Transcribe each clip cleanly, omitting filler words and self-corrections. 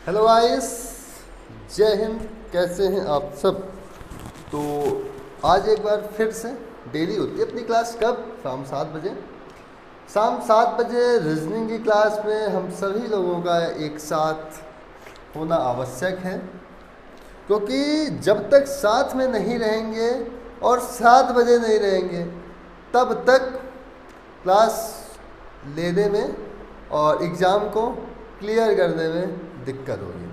Hello guys, जय हिंद। कैसे हैं आप सब? तो आज एक बार फिर से डेली होती है अपनी क्लास। कब? शाम 7 बजे। शाम 7 बजे रीजनिंग की क्लास में हम सभी लोगों का एक साथ होना आवश्यक है, क्योंकि जब तक साथ में नहीं रहेंगे और 7 बजे नहीं रहेंगे तब तक क्लास लेने में और एग्ज़ाम को क्लियर करने में दिक्कत होगी।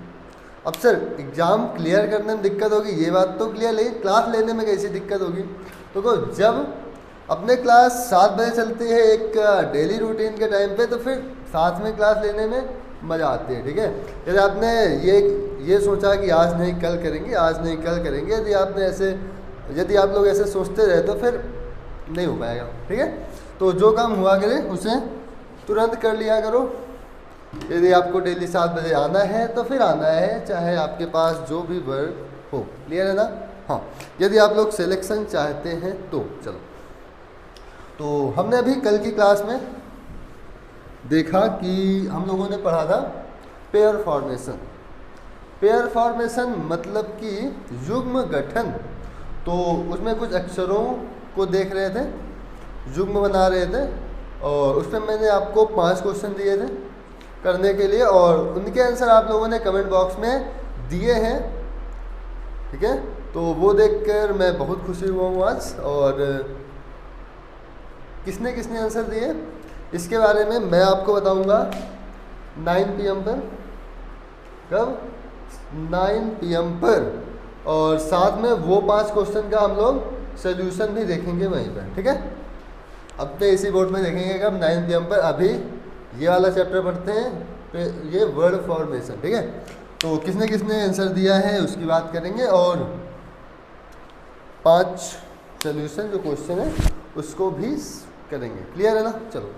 अब सर, एग्ज़ाम क्लियर करने में दिक्कत होगी ये बात तो क्लियर, लेकिन क्लास लेने में कैसी दिक्कत होगी? तो जब अपने क्लास 7 बजे चलती है एक डेली रूटीन के टाइम पे, तो फिर साथ में क्लास लेने में मज़ा आती है। ठीक है, यदि आपने ये सोचा कि आज नहीं कल करेंगे, आज नहीं कल करेंगे, यदि आप लोग ऐसे सोचते रहे तो फिर नहीं हो पाएगा। ठीक है, तो जो काम हुआ करे उसे तुरंत कर लिया करो। यदि आपको डेली 7 बजे आना है तो फिर आना है, चाहे आपके पास जो भी वर्क हो। क्लियर है ना? हाँ, यदि आप लोग सिलेक्शन चाहते हैं तो चलो। तो हमने अभी कल की क्लास में देखा कि हम लोगों ने पढ़ा था पेयर फॉर्मेशन। पेयर फॉर्मेशन मतलब कि युग्म गठन। तो उसमें कुछ अक्षरों को देख रहे थे, युग्म बना रहे थे, और उसमें मैंने आपको 5 क्वेश्चन दिए थे करने के लिए, और उनके आंसर आप लोगों ने कमेंट बॉक्स में दिए हैं। ठीक है, तो वो देखकर मैं बहुत खुशी हुआ हूँ आज। और किसने किसने आंसर दिए इसके बारे में मैं आपको बताऊंगा 9 PM पर। कब? 9 PM पर। और साथ में वो 5 क्वेश्चन का हम लोग सोल्यूशन भी देखेंगे वहीं पर। ठीक है, अपने इसी बोर्ड में देखेंगे कब? 9 PM पर। अभी ये वाला चैप्टर पढ़ते हैं, ये वर्ड फॉर्मेशन। ठीक है, तो किसने किसने आंसर दिया है उसकी बात करेंगे, और 5 सोल्यूशन जो क्वेश्चन है उसको भी करेंगे। क्लियर है ना? चलो,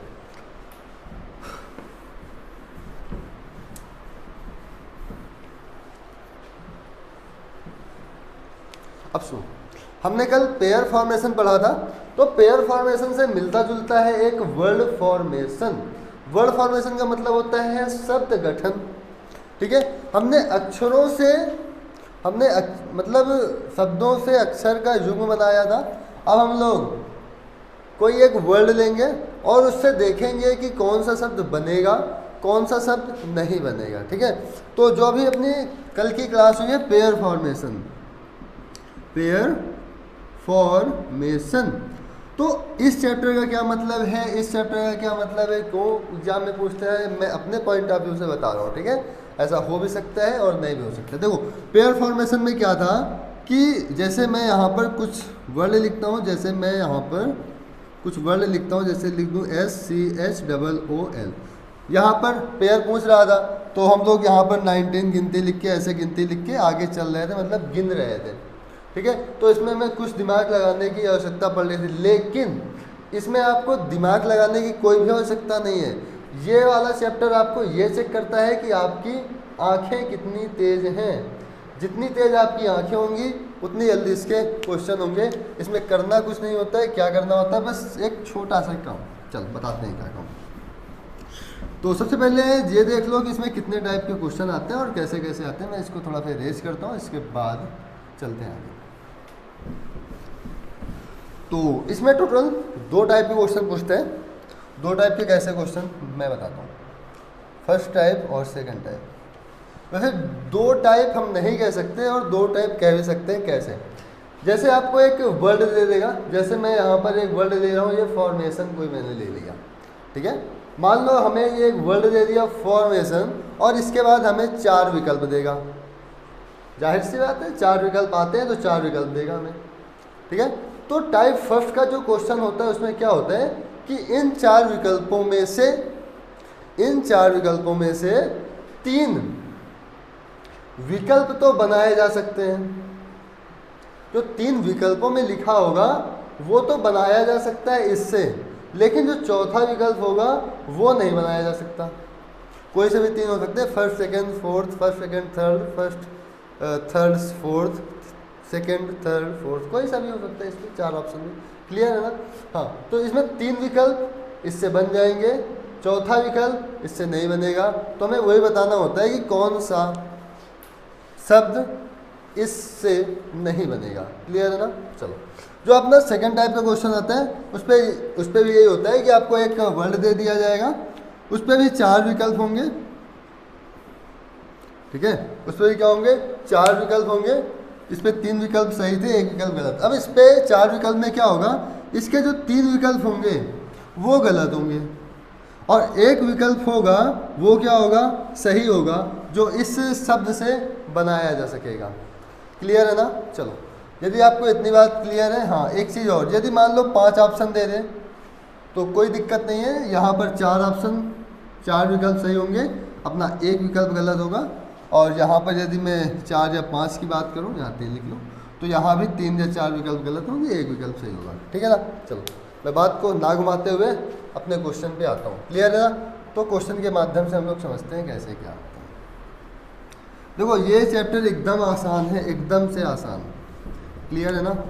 अब सुनो, हमने कल पेयर फॉर्मेशन पढ़ा था। तो पेयर फॉर्मेशन से मिलता जुलता है एक वर्ड फॉर्मेशन। वर्ड फॉर्मेशन का मतलब होता है शब्द गठन। ठीक है, हमने मतलब शब्दों से अक्षर का युग्म बनाया था। अब हम लोग कोई एक वर्ड लेंगे और उससे देखेंगे कि कौन सा शब्द बनेगा, कौन सा शब्द नहीं बनेगा। ठीक है, तो जो भी अपनी कल की क्लास हुई है पेयर फॉर्मेशन, पेयर फॉर्मेशन, तो इस चैप्टर का क्या मतलब है, इस चैप्टर का क्या मतलब है, को एग्जाम में पूछते हैं। मैं अपने पॉइंट ऑफ व्यू से बता रहा हूँ। ठीक है, ऐसा हो भी सकता है और नहीं भी हो सकता है। देखो, पेयर फॉर्मेशन में क्या था कि जैसे मैं यहाँ पर कुछ वर्ड लिखता हूँ, जैसे लिख दूँ SCHOOL। यहाँ पर पेयर पूछ रहा था, तो हम लोग यहाँ पर 19 गिनती लिख के, ऐसे गिनती लिख के आगे चल रहे थे, मतलब गिन रहे थे। ठीक है, तो इसमें हमें कुछ दिमाग लगाने की आवश्यकता पड़ रही थी, लेकिन इसमें आपको दिमाग लगाने की कोई भी आवश्यकता नहीं है। ये वाला चैप्टर आपको ये चेक करता है कि आपकी आंखें कितनी तेज हैं। जितनी तेज आपकी आंखें होंगी उतनी जल्दी इसके क्वेश्चन होंगे। इसमें करना कुछ नहीं होता है। क्या करना होता है? बस एक छोटा सा काम। चल बताते हैं क्या काम। तो सबसे पहले ये देख लो कि इसमें कितने टाइप के क्वेश्चन आते हैं और कैसे कैसे आते हैं। मैं इसको थोड़ा फिर रेज करता हूँ, इसके बाद चलते हैं आगे। तो इसमें टोटल 2 टाइप के क्वेश्चन पूछते हैं। 2 टाइप के कैसे क्वेश्चन मैं बताता हूँ, फर्स्ट टाइप और सेकंड टाइप। वैसे 2 टाइप हम नहीं कह सकते और 2 टाइप कह भी सकते हैं। कैसे? जैसे आपको एक वर्ड दे देगा, जैसे मैं यहाँ पर एक वर्ड ले रहा हूँ, ये फॉर्मेशन कोई मैंने ले लिया। ठीक है, मान लो हमें ये एक वर्ड दे दिया फॉर्मेशन, और इसके बाद हमें 4 विकल्प देगा। जाहिर सी बात है, 4 विकल्प आते हैं तो 4 विकल्प देगा हमें। ठीक है, तो टाइप फर्स्ट का जो क्वेश्चन होता है उसमें क्या होता है कि इन 4 विकल्पों में से 3 विकल्प तो बनाए जा सकते हैं। जो 3 विकल्पों में लिखा होगा वो तो बनाया जा सकता है इससे, लेकिन जो चौथा विकल्प होगा वो नहीं बनाया जा सकता। कोई से भी 3 हो सकते हैं, first second fourth, first second third, third fourth, second third fourth, कोई सा भी हो सकता है। इसमें 4 ऑप्शन में। क्लियर है ना? हाँ, तो इसमें 3 विकल्प इससे बन जाएंगे, चौथा विकल्प इससे नहीं बनेगा। तो हमें वही बताना होता है कि कौन सा शब्द इससे नहीं बनेगा। क्लियर है ना। चलो, जो अपना सेकंड टाइप का क्वेश्चन आता है उस पर भी यही होता है कि आपको एक वर्ड दे दिया जाएगा, उस पर भी 4 विकल्प होंगे। ठीक है, उस पर भी क्या होंगे, 4 विकल्प होंगे। इस पे 3 विकल्प सही थे, 1 विकल्प गलत। अब इस पे 4 विकल्प में क्या होगा, इसके जो 3 विकल्प होंगे वो गलत होंगे और 1 विकल्प होगा वो क्या होगा, सही होगा, जो इस शब्द से बनाया जा सकेगा। क्लियर है ना। चलो, यदि आपको इतनी बात क्लियर है, हाँ एक चीज़ और, यदि मान लो 5 ऑप्शन दे दें तो कोई दिक्कत नहीं है। यहाँ पर 4 ऑप्शन, 4 विकल्प सही होंगे, अपना 1 विकल्प गलत होगा। और यहाँ पर यदि मैं 4 या 5 की बात करूँ, यहाँ 3 लिख लो, तो यहाँ भी 3 या 4 विकल्प गलत होंगे, 1 विकल्प सही होगा। ठीक है ना। चलो, मैं बात को ना घुमाते हुए अपने क्वेश्चन पे आता हूँ। क्लियर है ना। तो क्वेश्चन के माध्यम से हम लोग समझते हैं कैसे क्या होता है। देखो, ये चैप्टर एकदम आसान है, एकदम से आसान। क्लियर है ना,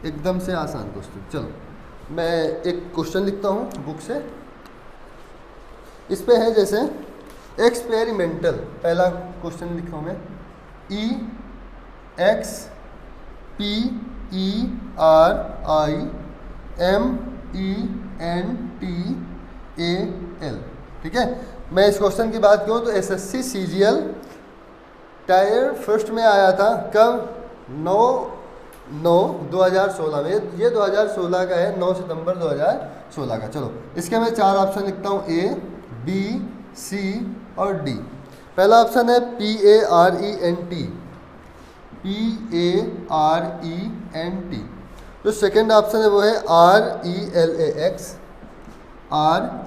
एकदम से आसान क्वेश्चन। चलो, मैं एक क्वेश्चन लिखता हूँ बुक से। इस पे है जैसे एक्सपेरिमेंटल, पहला क्वेश्चन लिखा हूँ मैं, EXPERImental। ठीक है। मैं इस क्वेश्चन की बात करूँ तो SSC CGL टायर फर्स्ट में आया था कब, 9/9/2016 में। ये 2016 का है, 9 सितंबर 2016 का। चलो, इसके मैं 4 ऑप्शन लिखता हूँ, A, B, C और D। पहला ऑप्शन है PARENT, PARENT। जो सेकंड ऑप्शन है वो है RELAX,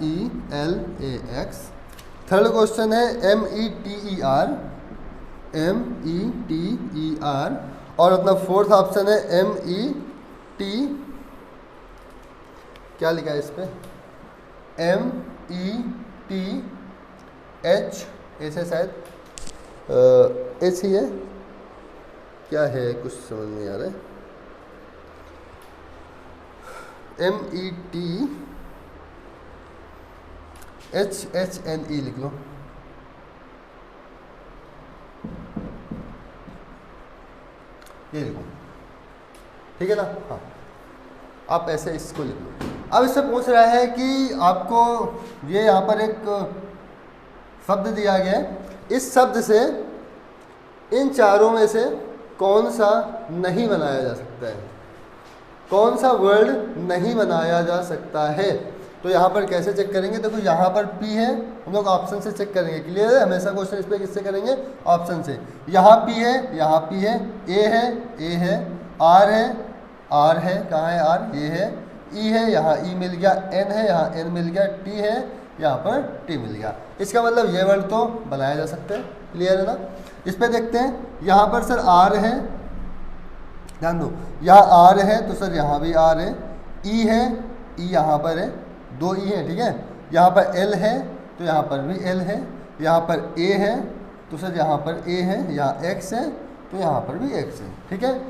RELAX। थर्ड क्वेश्चन है METER, METER। और अपना फोर्थ ऑप्शन है MET, क्या लिखा है इस पे, METH, ऐसे शायद H ही है, क्या है कुछ समझ नहीं आ रहा है। METHHNE लिख लो। ये लिखो, ठीक है ना। हाँ, आप ऐसे इसको लिख लो। अब इससे पूछ रहा है कि आपको ये यहाँ पर एक शब्द दिया गया है, इस शब्द से इन चारों में से कौन सा नहीं बनाया जा सकता है, कौन सा वर्ड नहीं बनाया जा सकता है। तो यहाँ पर कैसे चेक करेंगे, देखो यहाँ पर P है, हम लोग ऑप्शन से चेक करेंगे। क्लियर है, हमेशा क्वेश्चन इस पर किससे करेंगे, ऑप्शन से। यहाँ P है, यहाँ P है, A है, A है, R है, R है, कहाँ है R, ये है, E है, यहाँ E मिल गया, N है, यहाँ N मिल गया, T है, यहाँ पर T मिल गया। इसका मतलब ये वर्ड तो बनाया जा सकता है। क्लियर है ना। इस पर देखते हैं, यहाँ पर सर R है, ध्यान दो, यहाँ R है तो सर यहाँ भी R है, E है, E यहाँ पर है, 2 E है, ठीक है। यहाँ पर L है तो यहाँ पर भी L है, यहाँ पर A है तो सर यहाँ पर A है, यहाँ X है तो यहाँ पर भी X है। ठीक है,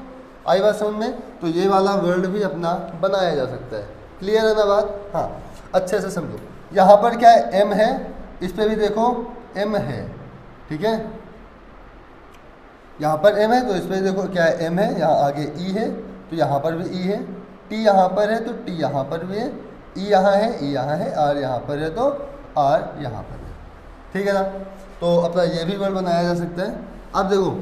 आई बात समझ में। तो ये वाला वर्ड भी अपना बनाया जा सकता है। क्लियर है ना बात। हाँ, अच्छे से समझो। यहाँ पर क्या है, M है, इस पर भी देखो M है, ठीक है। यहाँ पर M है तो इस पर देखो क्या है, M है, यहाँ आगे E है तो यहाँ पर भी E है, T यहाँ पर है तो T यहाँ पर भी है, E यहाँ है, E यहाँ है, R यहाँ पर है तो R यहाँ पर है। ठीक है ना। तो अपना ये भी वर्ड बनाया जा सकता है। अब देखो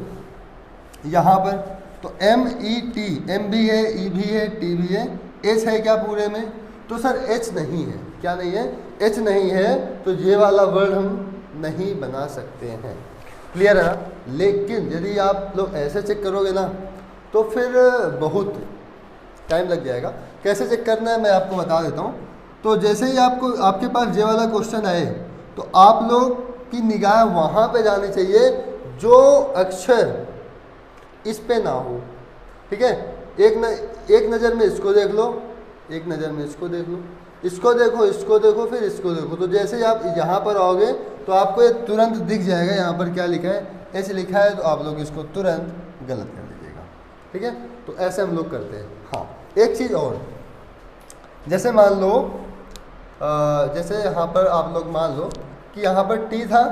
यहाँ पर तो MET, M भी है, E भी है, T भी है, H है क्या पूरे में, तो सर H नहीं है। क्या नहीं है, H नहीं है, तो ये वाला वर्ड हम नहीं बना सकते हैं। क्लियर है ना। लेकिन यदि आप लोग ऐसे चेक करोगे ना तो फिर बहुत टाइम लग जाएगा। कैसे चेक करना है मैं आपको बता देता हूँ। तो जैसे ही आपके पास ये वाला क्वेश्चन आए तो आप लोग की निगाह वहाँ पे जानी चाहिए जो अक्षर इस पे ना हो। ठीक है, एक नज़र में इसको देख लो, एक नज़र में इसको देख लो, इसको देखो, इसको देखो, फिर इसको देखो। तो जैसे ही आप यहाँ पर आओगे तो आपको ये तुरंत दिख जाएगा यहाँ पर क्या लिखा है, ऐसे लिखा है, तो आप लोग इसको तुरंत गलत कर दीजिएगा। ठीक है, तो ऐसे हम लोग करते हैं। हाँ, एक चीज़ और, जैसे मान लो जैसे यहाँ पर आप लोग मान लो कि यहाँ पर टी था,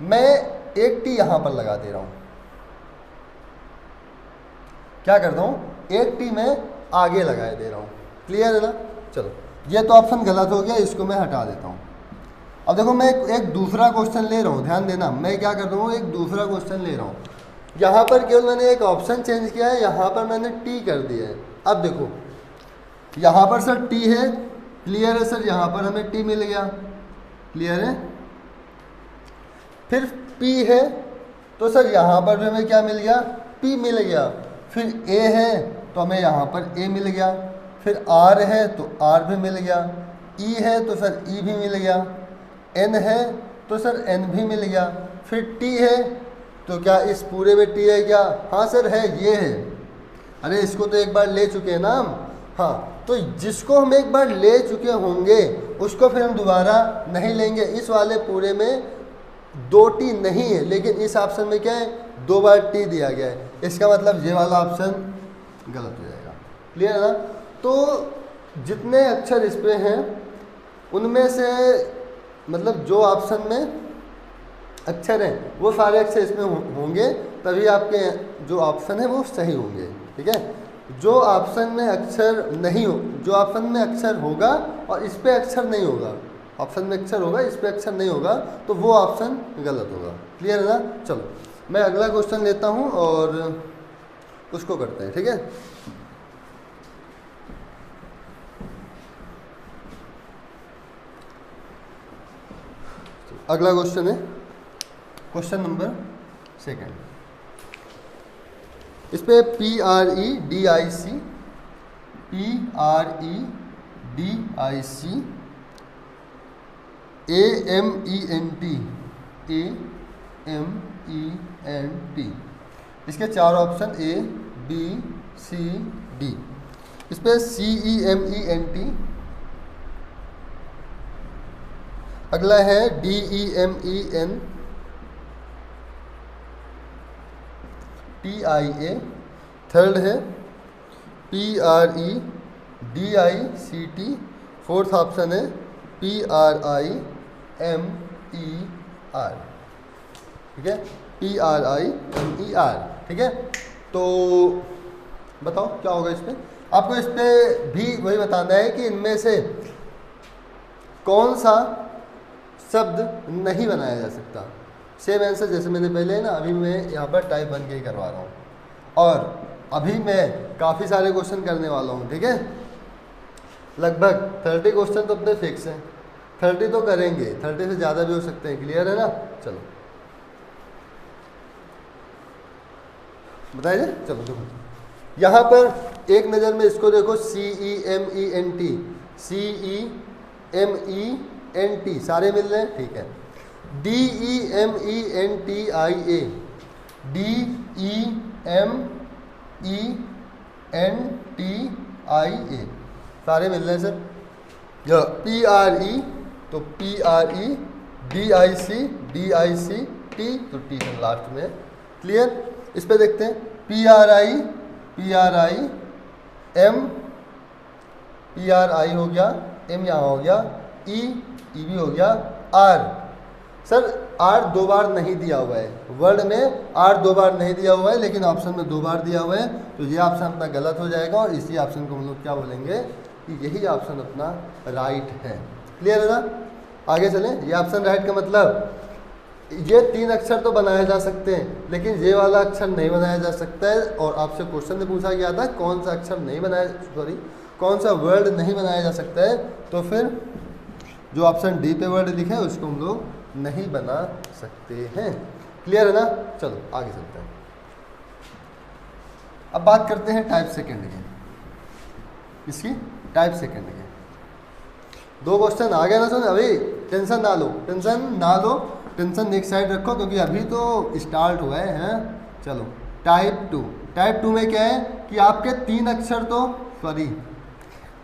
मैं एक टी यहाँ पर लगा दे रहा हूँ। क्या करता हूँ, एक टी मैं आगे लगाए दे रहा हूँ। क्लियर है ना। चलो ये तो ऑप्शन गलत हो गया, इसको मैं हटा देता हूँ। अब देखो मैं एक दूसरा क्वेश्चन ले रहा हूँ, ध्यान देना, मैं क्या कर रहा हूँ, एक दूसरा क्वेश्चन ले रहा हूँ। यहाँ पर केवल मैंने एक ऑप्शन चेंज किया है, यहाँ पर मैंने टी कर दिया है। अब देखो यहाँ पर सर टी है, क्लियर है सर, यहाँ पर हमें टी मिल गया, क्लियर है। फिर पी है तो सर यहाँ पर भी हमें क्या मिल गया, पी मिल गया। फिर ए है तो हमें यहाँ पर ए मिल गया। फिर आर है तो आर भी मिल गया। ई है तो सर ई भी मिल गया। एन है तो सर एन भी मिल गया। फिर टी है तो क्या इस पूरे में टी है क्या, हाँ सर है, ये है। अरे इसको तो एक बार ले चुके हैं ना हम, हाँ, तो जिसको हम एक बार ले चुके होंगे उसको फिर हम दोबारा नहीं लेंगे। इस वाले पूरे में 2 टी नहीं है, लेकिन इस ऑप्शन में क्या है, 2 बार टी दिया गया है। इसका मतलब ये वाला ऑप्शन गलत हो जाएगा। क्लियर है ना। तो जितने अक्षर इस पे हैं उनमें से मतलब जो ऑप्शन में अक्षर हैं वो सारे अक्षर इसमें होंगे, तभी आपके जो ऑप्शन है वो सही होंगे। ठीक है। जो ऑप्शन में अक्षर नहीं हो, जो ऑप्शन में अक्षर होगा और इस पे अक्षर नहीं होगा, ऑप्शन में अक्षर होगा इस पे अक्षर नहीं होगा, तो वो ऑप्शन गलत होगा। क्लियर है ना। चलो मैं अगला क्वेश्चन लेता हूँ और उसको करते हैं। ठीक है। अगला क्वेश्चन है क्वेश्चन नंबर 2। इस पे PREDIC AMENT इसके 4 option A B C D। इस पे CEMENT, अगला है DEMEN TIA, थर्ड है PREDICT, फोर्थ ऑप्शन है PRIMER। ठीक है, PRIMER। ठीक है। तो बताओ क्या होगा इस पे। आपको इस पे भी वही बताना है कि इनमें से कौन सा शब्द नहीं बनाया जा सकता। सेम आंसर जैसे मैंने पहले है ना, अभी मैं यहाँ पर टाइप 1 के ही करवा रहा हूँ और अभी मैं काफ़ी सारे क्वेश्चन करने वाला हूँ। ठीक है। लगभग 30 क्वेश्चन तो अपने फिक्स हैं, 30 तो करेंगे, 30 से ज़्यादा भी हो सकते हैं। क्लियर है ना। चलो बताइए। चलो देखो यहाँ पर एक नज़र में इसको देखो, CEMENT सारे मिल रहे हैं। ठीक है। DEMENTIA सारे मिल रहे हैं सर। PRE तो PREDIC तो टी सर लास्ट में। क्लियर। इस पे देखते हैं PRI हो गया, M यहाँ हो गया, E भी हो गया, R सर R 2 बार नहीं दिया हुआ है, वर्ड में R 2 बार नहीं दिया हुआ है, लेकिन ऑप्शन में 2 बार दिया हुआ है, तो ये ऑप्शन अपना गलत हो जाएगा और इसी ऑप्शन को हम लोग क्या बोलेंगे कि यही ऑप्शन अपना राइट है। क्लियर है ना। आगे चलें। ये ऑप्शन राइट का मतलब ये 3 अक्षर तो बनाए जा सकते हैं, लेकिन ये वाला अक्षर नहीं बनाया जा सकता है। और आपसे क्वेश्चन में पूछा गया था कौन सा अक्षर नहीं बनाया, कौन सा वर्ड नहीं बनाया जा सकता है, तो फिर जो ऑप्शन डी पे वर्ड लिखे है उसको हम लोग नहीं बना सकते हैं। क्लियर है ना। चलो आगे चलते हैं। अब बात करते हैं टाइप सेकंड की, इसकी टाइप सेकंड की। 2 क्वेश्चन आ गए ना सुन, अभी टेंशन ना लो, टेंशन एक साइड रखो, क्योंकि अभी तो स्टार्ट हुआ है। चलो टाइप 2 में क्या है कि आपके 3 अक्षर तो सॉरी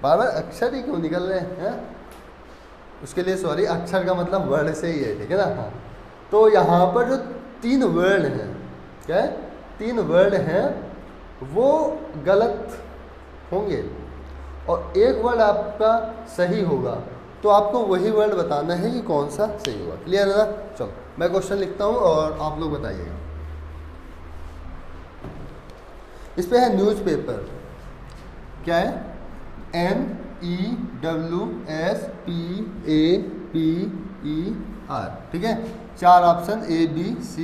बार बार अक्षर ही क्यों निकल रहे हैं, उसके लिए सॉरी, अक्षर का मतलब वर्ड से ही है। ठीक है ना। हाँ, तो यहाँ पर जो 3 वर्ड हैं, क्या है 3 वर्ड हैं, वो गलत होंगे और एक वर्ड आपका सही होगा। तो आपको वही वर्ड बताना है कि कौन सा सही हुआ। क्लियर है ना? चलो मैं क्वेश्चन लिखता हूँ और आप लोग बताइएगा। इस पे है न्यूज़पेपर। क्या है? NEWSPAPER। ठीक है, 4 ऑप्शन A B C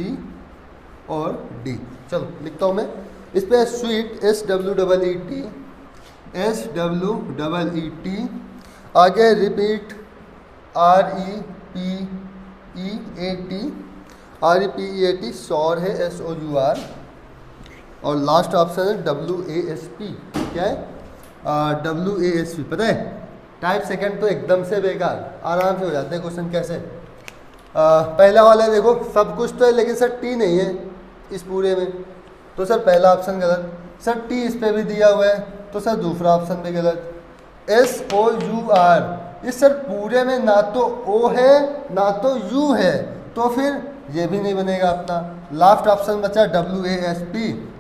और D। चलो लिखता हूँ मैं। इस पे स्वीट SWEET आगे रिपीट REPEAT सौर है SOUR और लास्ट ऑप्शन है WASP। क्या है? WASP। पता है टाइप सेकंड तो एकदम से बेकार, आराम से हो जाते हैं क्वेश्चन। कैसे? पहला वाला देखो सब कुछ तो है लेकिन सर टी नहीं है इस पूरे में, तो सर पहला ऑप्शन गलत। सर टी इस पे भी दिया हुआ है तो सर दूसरा ऑप्शन भी गलत। SOUR इस सर पूरे में ना तो O है ना तो U है, तो फिर ये भी नहीं बनेगा अपना। लास्ट ऑप्शन बचा WASP,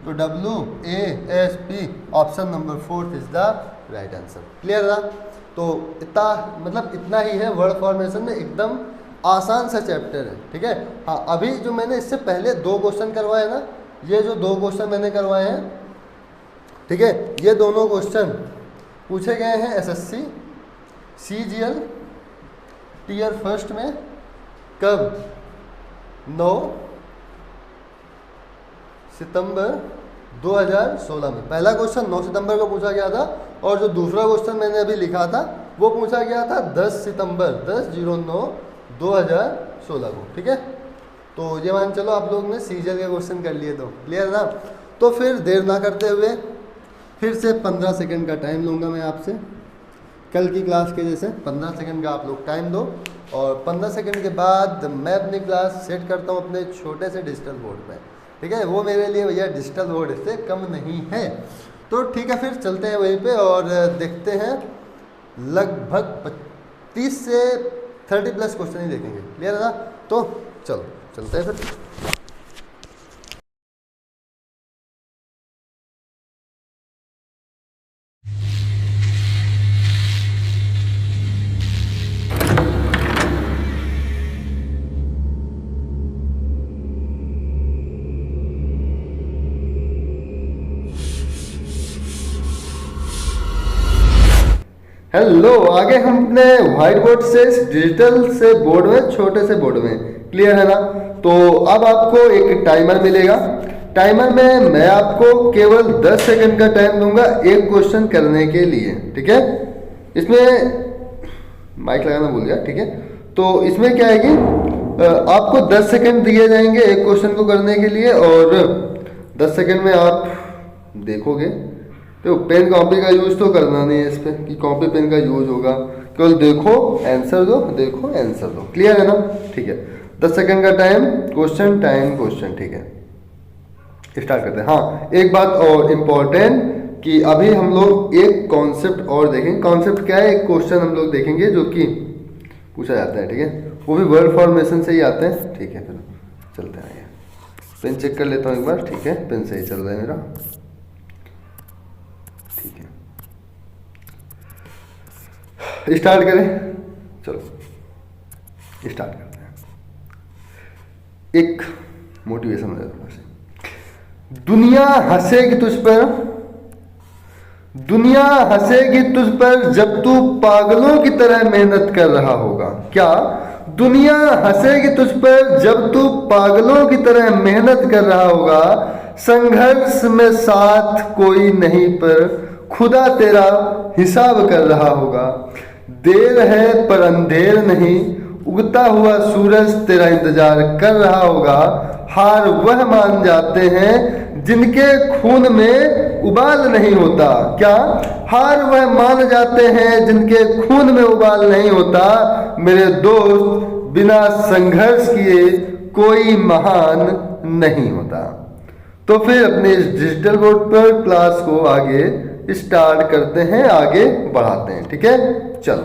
तो WASP option number 4 is the right answer. Clear था? तो इतना मतलब इतना ही है वर्ड फॉर्मेशन में, एकदम आसान सा चैप्टर है। ठीक है। हाँ, अभी जो मैंने इससे पहले 2 क्वेश्चन करवाए ना, ये जो 2 क्वेश्चन मैंने करवाए हैं, ठीक है, ये दोनों क्वेश्चन पूछे गए हैं SSC CGL टीयर फर्स्ट में। कब? 9 सितंबर 2016 में। पहला क्वेश्चन 9 सितंबर को पूछा गया था और जो दूसरा क्वेश्चन मैंने अभी लिखा था वो पूछा गया था 10 सितंबर 10/09/2016 को। ठीक है, तो ये मान चलो आप लोग ने सीजल के क्वेश्चन कर लिए। तो क्लियर ना? तो फिर देर ना करते हुए फिर से 15 सेकंड का टाइम लूँगा मैं आपसे, कल की क्लास के जैसे 15 सेकंड का आप लोग टाइम दो और 15 सेकंड के बाद मैं अपनी क्लास सेट करता हूँ अपने छोटे से डिजिटल बोर्ड पे। ठीक है, वो मेरे लिए भैया डिजिटल बोर्ड से कम नहीं है। तो ठीक है, फिर चलते हैं वहीं पे और देखते हैं। लगभग 30 से 30 प्लस क्वेश्चन ही देखेंगे। क्लियर है ना? तो चलो चलते हैं फिर। हेलो, आगे हम अपने व्हाइट बोर्ड से डिजिटल से बोर्ड में, छोटे से बोर्ड में। क्लियर है ना? तो अब आपको एक टाइमर मिलेगा। टाइमर में मैं आपको केवल 10 सेकंड का टाइम दूंगा एक क्वेश्चन करने के लिए। ठीक है, इसमें माइक लगाना भूल गया। ठीक है, तो इसमें क्या है कि आपको 10 सेकंड दिए जाएंगे एक क्वेश्चन को करने के लिए और 10 सेकंड में आप देखोगे। तो पेन कॉपी का यूज तो करना नहीं है इस पर कि कॉपी पेन का यूज होगा, केवल देखो आंसर दो, देखो आंसर दो। क्लियर है ना? ठीक है, 10 सेकंड का टाइम, क्वेश्चन टाइम क्वेश्चन। ठीक है, स्टार्ट करते हैं। हाँ, एक बात और इम्पोर्टेंट कि अभी हम लोग एक कॉन्सेप्ट और देखेंगे। कॉन्सेप्ट क्या है? एक क्वेश्चन हम लोग देखेंगे जो कि पूछा जाता है। ठीक है, वो भी वर्ड फॉर्मेशन से ही आते हैं। ठीक है, फिर चलते हैं। पेन चेक कर लेता हूँ एक बार। ठीक है, पेन सही चल रहा है मेरा। ठीक है, स्टार्ट करें। चलो स्टार्ट करते हैं। एक मोटिवेशन हो जाता है। दुनिया हंसेगी तुझ पर, दुनिया हंसेगी तुझ पर जब तू पागलों की तरह मेहनत कर रहा होगा। क्या? दुनिया हंसेगी तुझ पर जब तू पागलों की तरह मेहनत कर रहा होगा। संघर्ष में साथ कोई नहीं पर खुदा तेरा हिसाब कर रहा होगा। देर है पर अंधेर नहीं, उगता हुआ सूरज तेरा इंतजार कर रहा होगा। हार वह मान जाते हैं जिनके खून में उबाल नहीं होता। क्या? हार वह मान जाते हैं जिनके खून में उबाल नहीं होता। मेरे दोस्त, बिना संघर्ष किए कोई महान नहीं होता। तो फिर अपने इस डिजिटल बोर्ड पर क्लास को आगे स्टार्ट करते हैं, आगे बढ़ाते हैं। ठीक है, चलो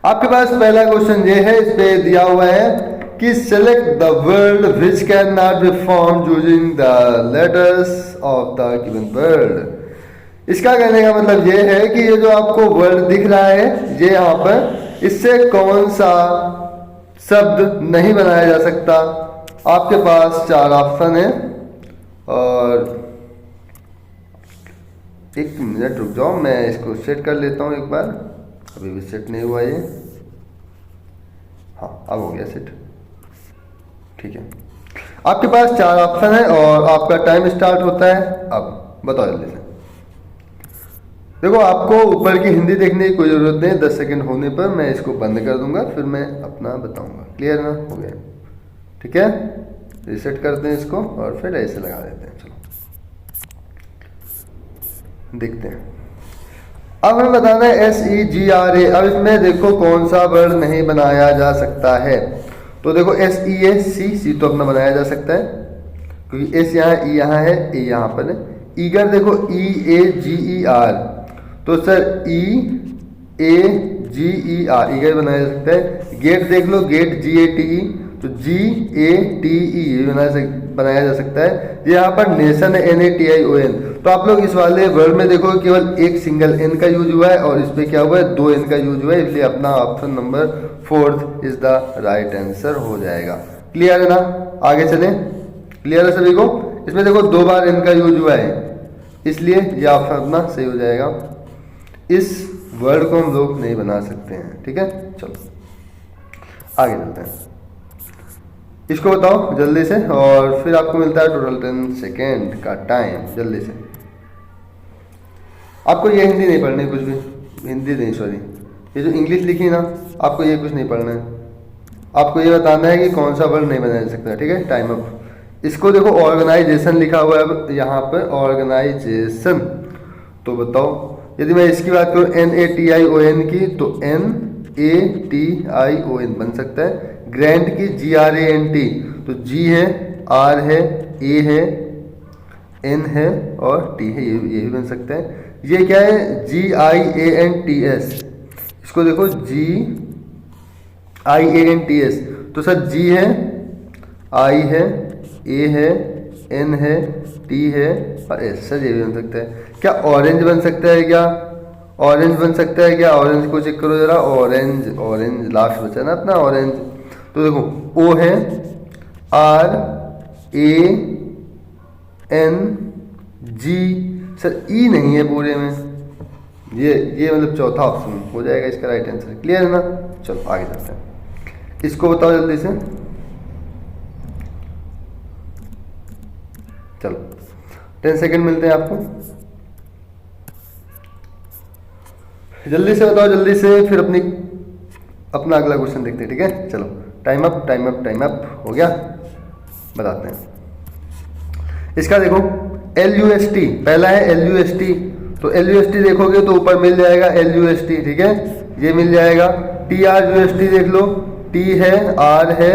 आपके पास पहला क्वेश्चन ये है। इस पे दिया हुआ है कि select the word which can not be form using the letters of the given word. इसका कहने का मतलब ये है कि ये जो आपको वर्ड दिख रहा है ये यहाँ पर इससे कौन सा शब्द नहीं बनाया जा सकता? आपके पास 4 ऑप्शन है और 1 मिनट रुक जाओ, मैं इसको सेट कर लेता हूँ एक बार। अभी भी सेट नहीं हुआ ये। हाँ, अब हो गया सेट। ठीक है, आपके पास 4 ऑप्शन है और आपका टाइम स्टार्ट होता है अब। बताओ जल्दी से। देखो, आपको ऊपर की हिंदी देखने की कोई ज़रूरत नहीं। 10 सेकंड होने पर मैं इसको बंद कर दूंगा, फिर मैं अपना बताऊंगा। क्लियर ना? हो गया। ठीक है, रीसेट करते हैं इसको और फिर ऐसे लगा देते हैं। चलो देखते हैं। अब हमें बताना है SEGRA। अब इसमें देखो कौन सा वर्ड नहीं बनाया जा सकता है। तो देखो SEAC तो अपना बनाया जा सकता है क्योंकि S यहाँ, E यहाँ है, A यहाँ पर है। ईगर देखो EAGER, तो सर EAGER ईगर बनाया जा सकता है। गेट देख लो, गेट GATE, तो GATE ये बनाया जा सकता है। यहाँ पर नेशन है NATION। तो आप लोग इस वाले वर्ड में देखो केवल एक सिंगल N का यूज हुआ है और इस पे क्या हुआ है, 2 N का यूज हुआ है, इसलिए अपना option number 4 is the right answer हो जाएगा। क्लियर है ना? आगे चलें। क्लियर है सभी को? इसमें देखो 2 बार N का यूज हुआ है, इसलिए यह ऑप्शन अपना सही हो जाएगा। इस वर्ड को हम लोग नहीं बना सकते हैं। ठीक है, चलो आगे चलते हैं। इसको बताओ जल्दी से और फिर आपको मिलता है टोटल 10 सेकेंड का टाइम। जल्दी से। आपको ये हिंदी नहीं पढ़नी, कुछ भी हिंदी नहीं, सॉरी, ये जो इंग्लिश लिखी ना, आपको ये कुछ नहीं पढ़ना है। आपको ये बताना है कि कौन सा वर्ड नहीं बनाया जा सकता। ठीक है, टाइम अप। इसको देखो ऑर्गेनाइजेशन लिखा हुआ है अब यहाँ पर, ऑर्गेनाइजेशन। तो बताओ, यदि मैं इसकी बात करूँ NATION की, तो NATION बन सकता है। ग्रैंड की GRANT, तो G है, R है, A है, N है और T है, ये भी बन सकता है। ये क्या है, GIANTS। इसको देखो GIANTS, तो सर G है, I है, A है, N है, T है और S। सर ये भी बन सकता है। क्या ऑरेंज बन सकता है? क्या ऑरेंज बन सकता है? क्या ऑरेंज को चेक करो जरा। ऑरेंज, ऑरेंज लास्ट बचा ना अपना, ऑरेंज। तो देखो O है, RANG। सर E नहीं है पूरे में, ये मतलब चौथा ऑप्शन हो जाएगा इसका राइट आंसर। क्लियर है ना? चलो आगे चलते हैं। इसको बताओ जल्दी से। चलो 10 सेकंड मिलते हैं आपको। जल्दी से बताओ, जल्दी से, फिर अपना अगला क्वेश्चन देखते हैं। ठीक है, चलो time up, time up, time up हो गया। बताते हैं। इसका देखो LUST, पहला है LUST। तो LUST देखोगे तो ऊपर मिल जाएगा LUST। ठीक है, ये मिल जाएगा। TRUST देख लो, T है, R है,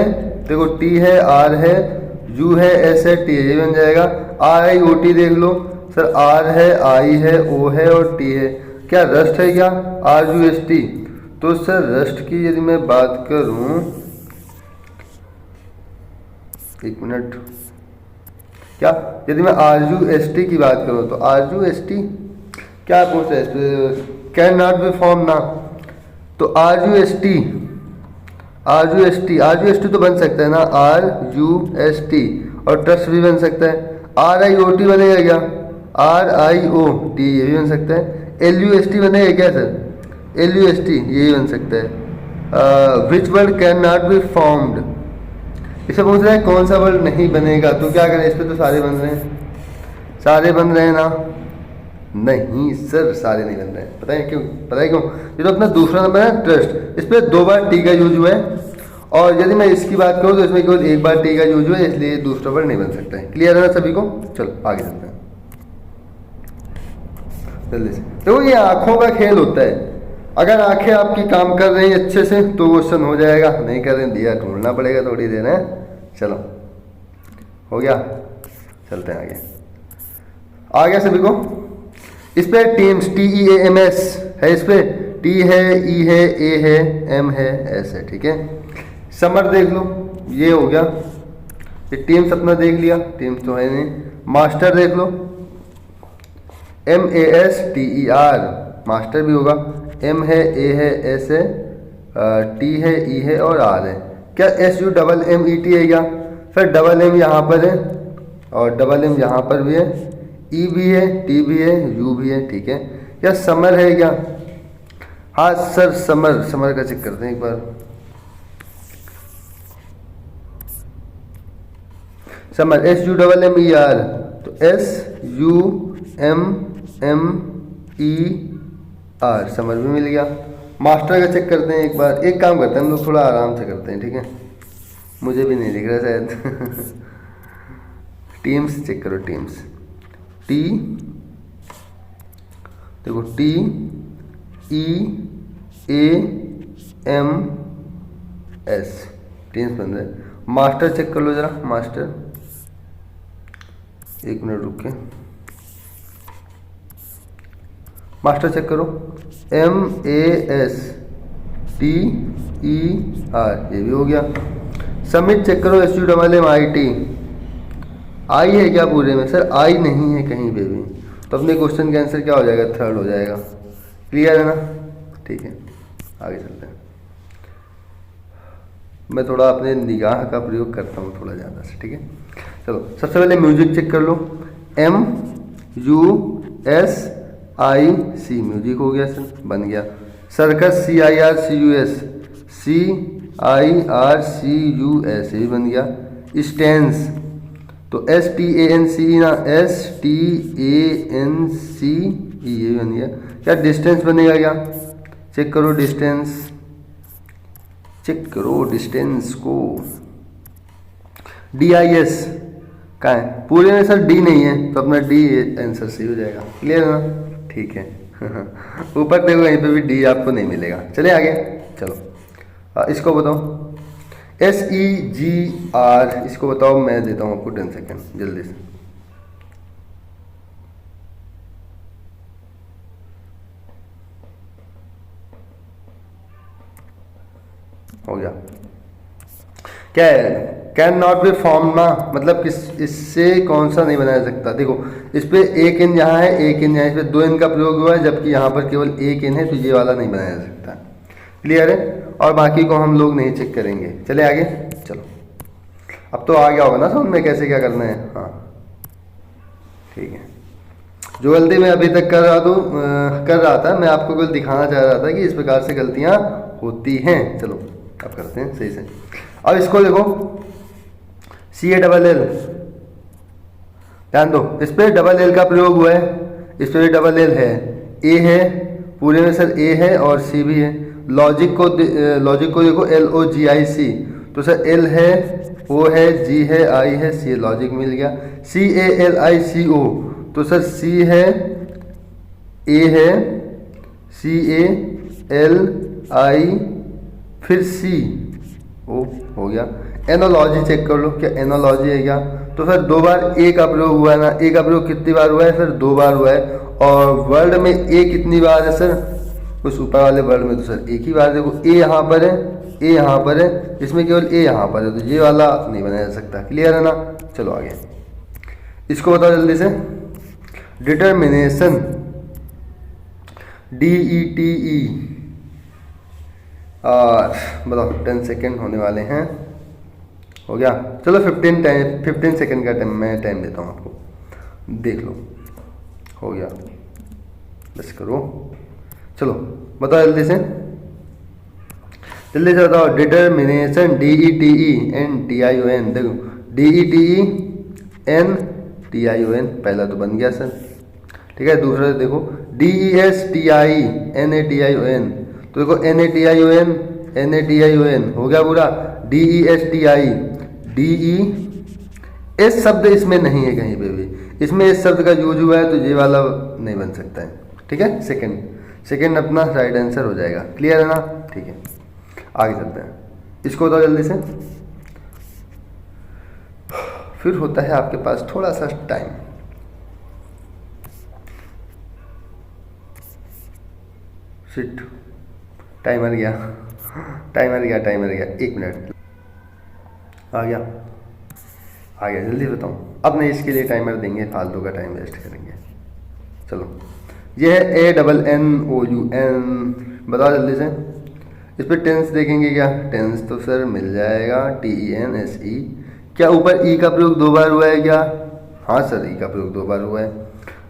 देखो T है, R है, U है, S है, T है, ये बन जाएगा। RIOT देख लो, सर R है, I है, O है और T है। क्या रस्ट है? क्या RUST? तो सर रस्ट की यदि मैं बात करूं, 1 मिनट, क्या यदि मैं RUST की बात करूं तो RUST क्या पूछ रहे हैं, कैन नॉट बी फॉर्म ना, तो RUST तो बन सकता है ना, RUST, और ट्रस्ट भी बन सकता है। RIOT बनेगा क्या? RIOT ये भी बन सकता है। LUST बनेगा क्या सर? LUST ये भी बन सकता है। Which word can not be formed, इसे पूछ रहे हैं कौन सा वर्ड नहीं बनेगा। तो क्या करें, इस पे तो सारे बन रहे हैं, सारे बन रहे हैं ना। नहीं सर, सारे नहीं बन रहे हैं। पता है क्यों? पता है क्यों? ये तो अपना दूसरा नंबर है ट्रस्ट, इस पर 2 बार टी का यूज हुआ है, और यदि मैं इसकी बात करूँ तो इसमें केवल 1 बार टी का यूज हुआ है, इसलिए दूसरा वर्ड नहीं बन सकता है। क्लियर है ना सभी को? चलो आगे चलते हैं जल्दी से। देखो ये आंखों का खेल होता है। अगर आंखें आपकी काम कर रही हैं अच्छे से तो क्वेश्चन हो जाएगा, नहीं कर रहे दिया ढूंढना पड़ेगा थोड़ी देर है। चलो हो गया, चलते हैं आगे। आ गया सभी को? इस पे टीम्स, TEAMS है, इस पे T है, E है, A है, M है, S है। ठीक है, समर देख लो, ये हो गया। ये टीम्स अपना देख लिया, टीम्स तो है नहीं। मास्टर देख लो, MASTER, मास्टर भी होगा। M है, A है, S है, टी है, ई है और आर है। क्या S U double M E T है क्या? फिर डबल एम यहाँ पर है और डबल एम यहाँ पर भी है, ई भी है, टी भी है, यू भी है, ठीक है। क्या समर है क्या? हाँ सर, समर, समर का चेक करते हैं एक बार। Summer S U double M E R, तो S U M M E R, summer भी मिल गया। मास्टर का चेक करते हैं एक बार। एक काम करते हैं हम लोग, थोड़ा आराम से करते हैं, ठीक है, मुझे भी नहीं दिख रहा शायद। टीम्स चेक करो, टीम्स, टी देखो, T E A M S, teams बन रहा है। मास्टर चेक कर लो जरा, मास्टर, एक मिनट रुक के, मास्टर चेक करो, M A S T E R, ये भी हो गया। सबमिट चेक करो, S U double M I T, I है क्या पूरे में? सर आई नहीं है कहीं पे भी, तो अपने क्वेश्चन का आंसर क्या हो जाएगा? थर्ड हो जाएगा। क्लियर है ना? ठीक है, आगे चलते हैं। मैं थोड़ा अपने निगाह का प्रयोग करता हूँ थोड़ा ज़्यादा से, ठीक है। चलो सबसे पहले म्यूजिक चेक कर लो, M U S I C, music हो गया सर, बन गया। Circus, C I R C U S, C I R C U S, ये बन गया। स्टेंस, तो S T A N C ना, S T A N C E, ये बन गया। क्या डिस्टेंस बनेगा क्या? चेक करो डिस्टेंस, चेक करो डिस्टेंस को। डी आई एस कहाँ है? पूरे में सर डी नहीं है, तो अपना डी आंसर सही हो जाएगा। क्लियर है ना? ठीक है। ऊपर देखो कहीं पे भी डी आपको नहीं मिलेगा। चले आगे, चलो इसको बताओ, एस ई जी आर, इसको बताओ। मैं देता हूँ आपको 10 सेकेंड जल्दी से। हो गया। क्या है? कैन नॉट बी फॉर्म ना, मतलब किस, इससे कौन सा नहीं बनाया जा सकता? देखो इस पे एक इन यहाँ है, एक इन यहाँ, इस पे दो इन का प्रयोग हुआ है, जबकि यहाँ पर केवल एक इन है, तो ये वाला नहीं बनाया जा सकता। क्लियर है? और बाकी को हम लोग नहीं चेक करेंगे। चले आगे, चलो अब तो आ गया होगा ना समझ में कैसे क्या करना है। हाँ ठीक है, जो गलती मैं अभी तक कर रहा था, मैं आपको केवल दिखाना चाह रहा था कि इस प्रकार से गलतियाँ होती हैं। चलो अब करते हैं सही से। अब इसको देखो, सी ए डबल एल, ध्यान दो, इस पर डबल एल का प्रयोग हुआ है, इस पर भी डबल एल है, ए है, पूरे में सर ए है और सी भी है। लॉजिक को देखो, एल ओ जी आई सी, तो सर एल है, ओ है, जी है, आई है, सी, लॉजिक मिल गया। सी ए एल आई सी ओ, तो सर सी है, ए है, सी ए एल आई, फिर सी ओ, हो गया। एनोलॉजी चेक कर लो, क्या एनोलॉजी है क्या? तो फिर दो बार ए का प्रयोग हुआ है ना, ए का प्रयोग कितनी बार हुआ है? फिर दो बार हुआ है। और वर्ड में ए कितनी बार है सर? उस ऊपर वाले वर्ड में तो सर एक ही बार। देखो ए यहाँ पर है, ए यहाँ पर है, इसमें केवल ए यहाँ पर है, तो ये वाला नहीं बनाया जा सकता। क्लियर है ना? चलो आगे, इसको बताओ जल्दी से। डिटर्मिनेशन, डी ई टी ई, और बताओ 10 सेकेंड होने वाले हैं। हो गया, चलो 15 सेकेंड का टाइम मैं देता हूँ आपको, देख लो। हो गया, बस करो, चलो बताओ जल्दी से, जल्दी से बताओ। Determination, D E T E N T I O N, देखो D E T E N T I O N, पहला तो बन गया सर, ठीक है। दूसरा देखो, D E S T I N A T I O N, तो देखो N A T I O N, N A T I O N, हो गया पूरा। D E S T I, D E S शब्द इसमें नहीं है कहीं पे भी, इसमें इस शब्द का यूज हुआ है, तो ये वाला नहीं बन सकता है। ठीक है, सेकंड अपना राइट आंसर हो जाएगा। क्लियर है ना? ठीक है, आगे चलते हैं। इसको बताओ जल्दी से, फिर होता है आपके पास थोड़ा सा टाइम। शिट, टाइमर गया, एक मिनट, आ गया, जल्दी बताऊँ। अब नहीं, इसके लिए टाइमर देंगे, फालतू का टाइम वेस्ट करेंगे। चलो, ये है A double N O U N, बताओ जल्दी से। इस पर टेंस देखेंगे क्या, टेंस तो सर मिल जाएगा TENSE। क्या ऊपर ई का प्रयोग 2 बार हुआ है क्या, हाँ सर ई का प्रयोग 2 बार हुआ है।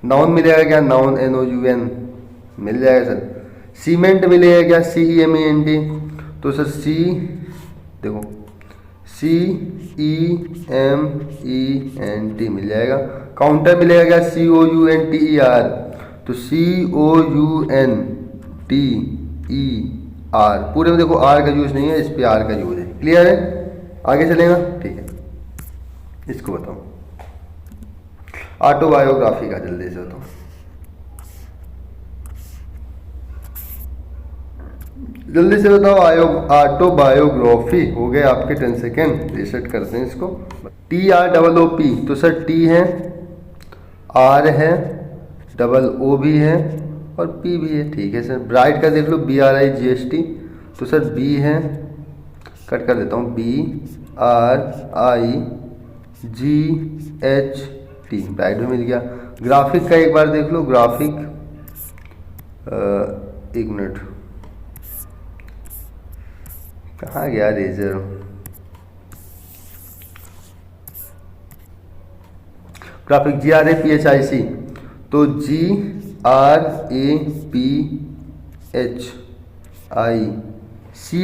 नाउन मिलेगा क्या, नाउन NOUN मिल जाएगा सर। सीमेंट मिलेगा क्या, CEMENT, तो सर सी देखो CEMENT मिल जाएगा। काउंटर मिलेगा क्या, COUNTER, तो COUNTER। पूरे में देखो आर का यूज नहीं है, इस पे आर का यूज है। क्लियर है, आगे चलेगा, ठीक है। इसको बताओ, ऑटोबायोग्राफी का जल्दी से बताओ। जल्दी से बताओ, ऑटोबायोग्राफी हो गए आपके 10 सेकेंड। रीसेट करते हैं इसको। TROOP, तो सर टी है, आर है, O भी है और P भी है, ठीक है सर। ब्राइट का देख लो, BRIGHT, तो सर B है, कट कर देता हूँ, BRIGHT, ब्राइट भी मिल गया। ग्राफिक का एक बार देख लो, ग्राफिक, एक मिनट, कहाँ गया रेजर, ग्राफिक GRAPHIC, तो GRAPHIC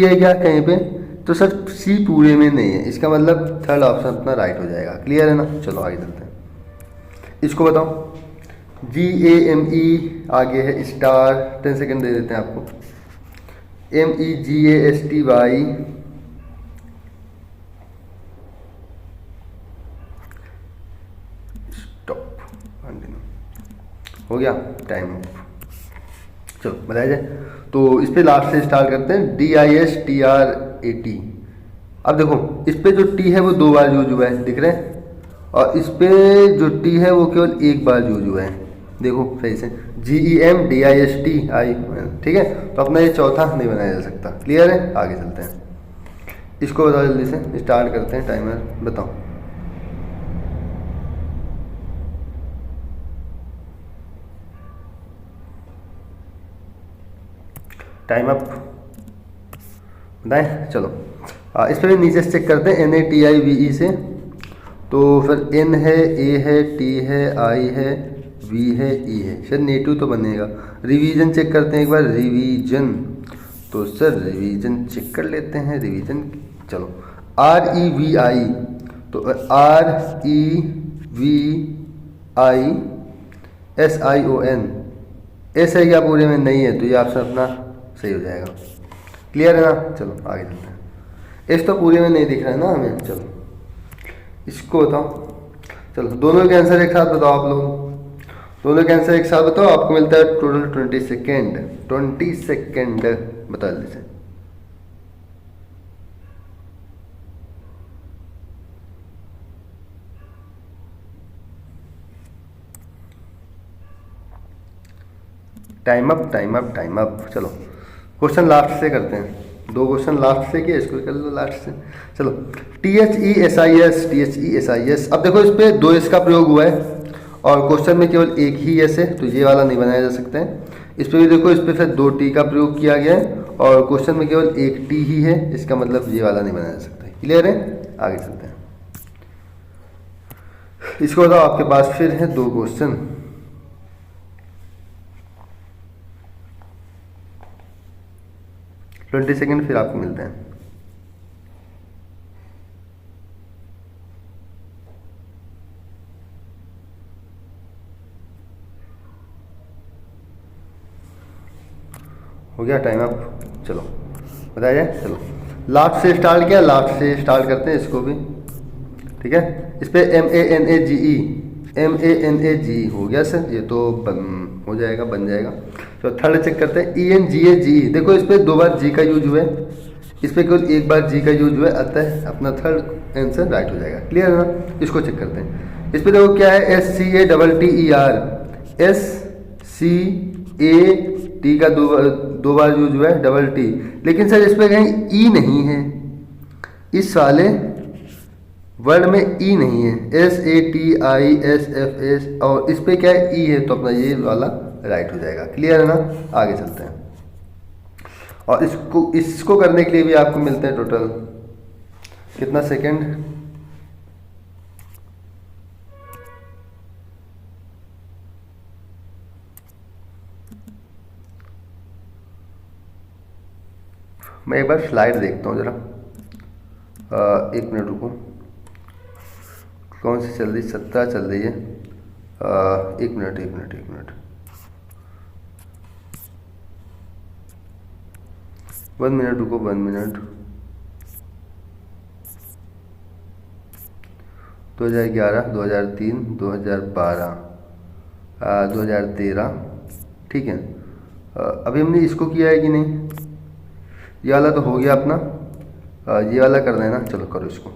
है क्या कहीं पे, तो सर सी पूरे में नहीं है, इसका मतलब थर्ड ऑप्शन अपना राइट हो जाएगा। क्लियर है ना, चलो आगे चलते हैं। इसको बताओ, GAME आगे है, स्टार, 10 सेकेंड दे देते हैं आपको। MEGASTY, स्टॉप, हो गया टाइम। चलो बताया जाए, तो इस पे लास्ट से स्टार्ट करते हैं, DISTRAT। अब देखो इस पे जो टी है वो 2 बार यूज हुआ है, दिख रहे हैं, और इस पे जो टी है वो केवल 1 बार यूज हुआ है। देखो सही से, GEMDISTI, ठीक है, तो अपना ये चौथा नहीं बनाया जा सकता। क्लियर है, आगे चलते हैं। इसको बताओ, जल्दी से स्टार्ट करते हैं, टाइमर बताओ। टाइम अप, बताएं, चलो। इस पर भी नीचे से चेक करते हैं, NATIVE से, तो फिर N है, A है, T है, I है, V है, E है, सर नेटिव तो बनेगा। रिवीजन चेक करते हैं एक बार, रिवीजन, तो सर रिवीजन चेक कर लेते हैं, रिवीजन, चलो। REVI, तो REVISION, एस है क्या पूरे में, नहीं है, तो ये ऑप्शन अपना सही हो जाएगा। क्लियर है ना, चलो आगे चलते हैं। एस तो पूरे में नहीं दिख रहा है ना हमें, चलो इसको बताओ। चलो दोनों के आंसर एक साथ बताओ आप लोग, दोनों के आंसर एक साथ बताओ, आपको मिलता है टोटल 20 सेकेंड। 20 सेकेंड बता दीजिए। Time up, time up, time up. चलो क्वेश्चन लास्ट से करते हैं, 2 क्वेश्चन लास्ट से किया, इसको कर लो लास्ट से। चलो THESIS। अब देखो इस पे 2 एस का प्रयोग हुआ है और क्वेश्चन में केवल एक ही एस है, तो ये वाला नहीं बनाया जा सकता है। इस पे भी देखो, इस पे फिर 2 टी का प्रयोग किया गया है और क्वेश्चन में केवल एक टी ही है, इसका मतलब ये वाला नहीं बनाया जा सकता है। क्लियर है, आगे चलते हैं। इसको बताओ, आपके पास फिर है 2 क्वेश्चन। ट्वेंटी सेकेंड फिर आपको मिलते हैं। हो गया टाइम अप, चलो बताया जाए। चलो लास्ट से स्टार्ट किया, लास्ट से स्टार्ट करते हैं इसको भी, ठीक है। इस पे MANAGE हो गया सर, ये तो हो जाएगा, बन जाएगा। तो थर्ड चेक करते हैं, ENGAGE। देखो इस पे 2 बार जी का यूज हुआ है, इस पे केवल 1 बार जी का यूज हुआ है, अतः अपना थर्ड आंसर राइट हो जाएगा। क्लियर है ना, इसको चेक करते हैं। इस पे देखो क्या है, SCATTER, SCAT का 2 बार यूज हुआ है, T, लेकिन सर इस पे कहीं ई नहीं है, इस वाले वर्ड में ई नहीं है, SATISFS, और इस पे क्या है, ई है, तो अपना ये वाला राइट हो जाएगा। क्लियर है ना, आगे चलते हैं। और इसको करने के लिए भी आपको मिलते हैं टोटल कितना सेकंड, मैं एक बार स्लाइड देखता हूँ ज़रा, 1 मिनट रुको, कौन सी चल रही, 17 चल रही है। 1 मिनट 1 मिनट रुको, 1 मिनट। 2011, 2003, 2012, 2013, ठीक है। अभी हमने इसको किया है कि नहीं, ये वाला तो हो गया अपना, ये वाला करना है ना, चलो करो इसको।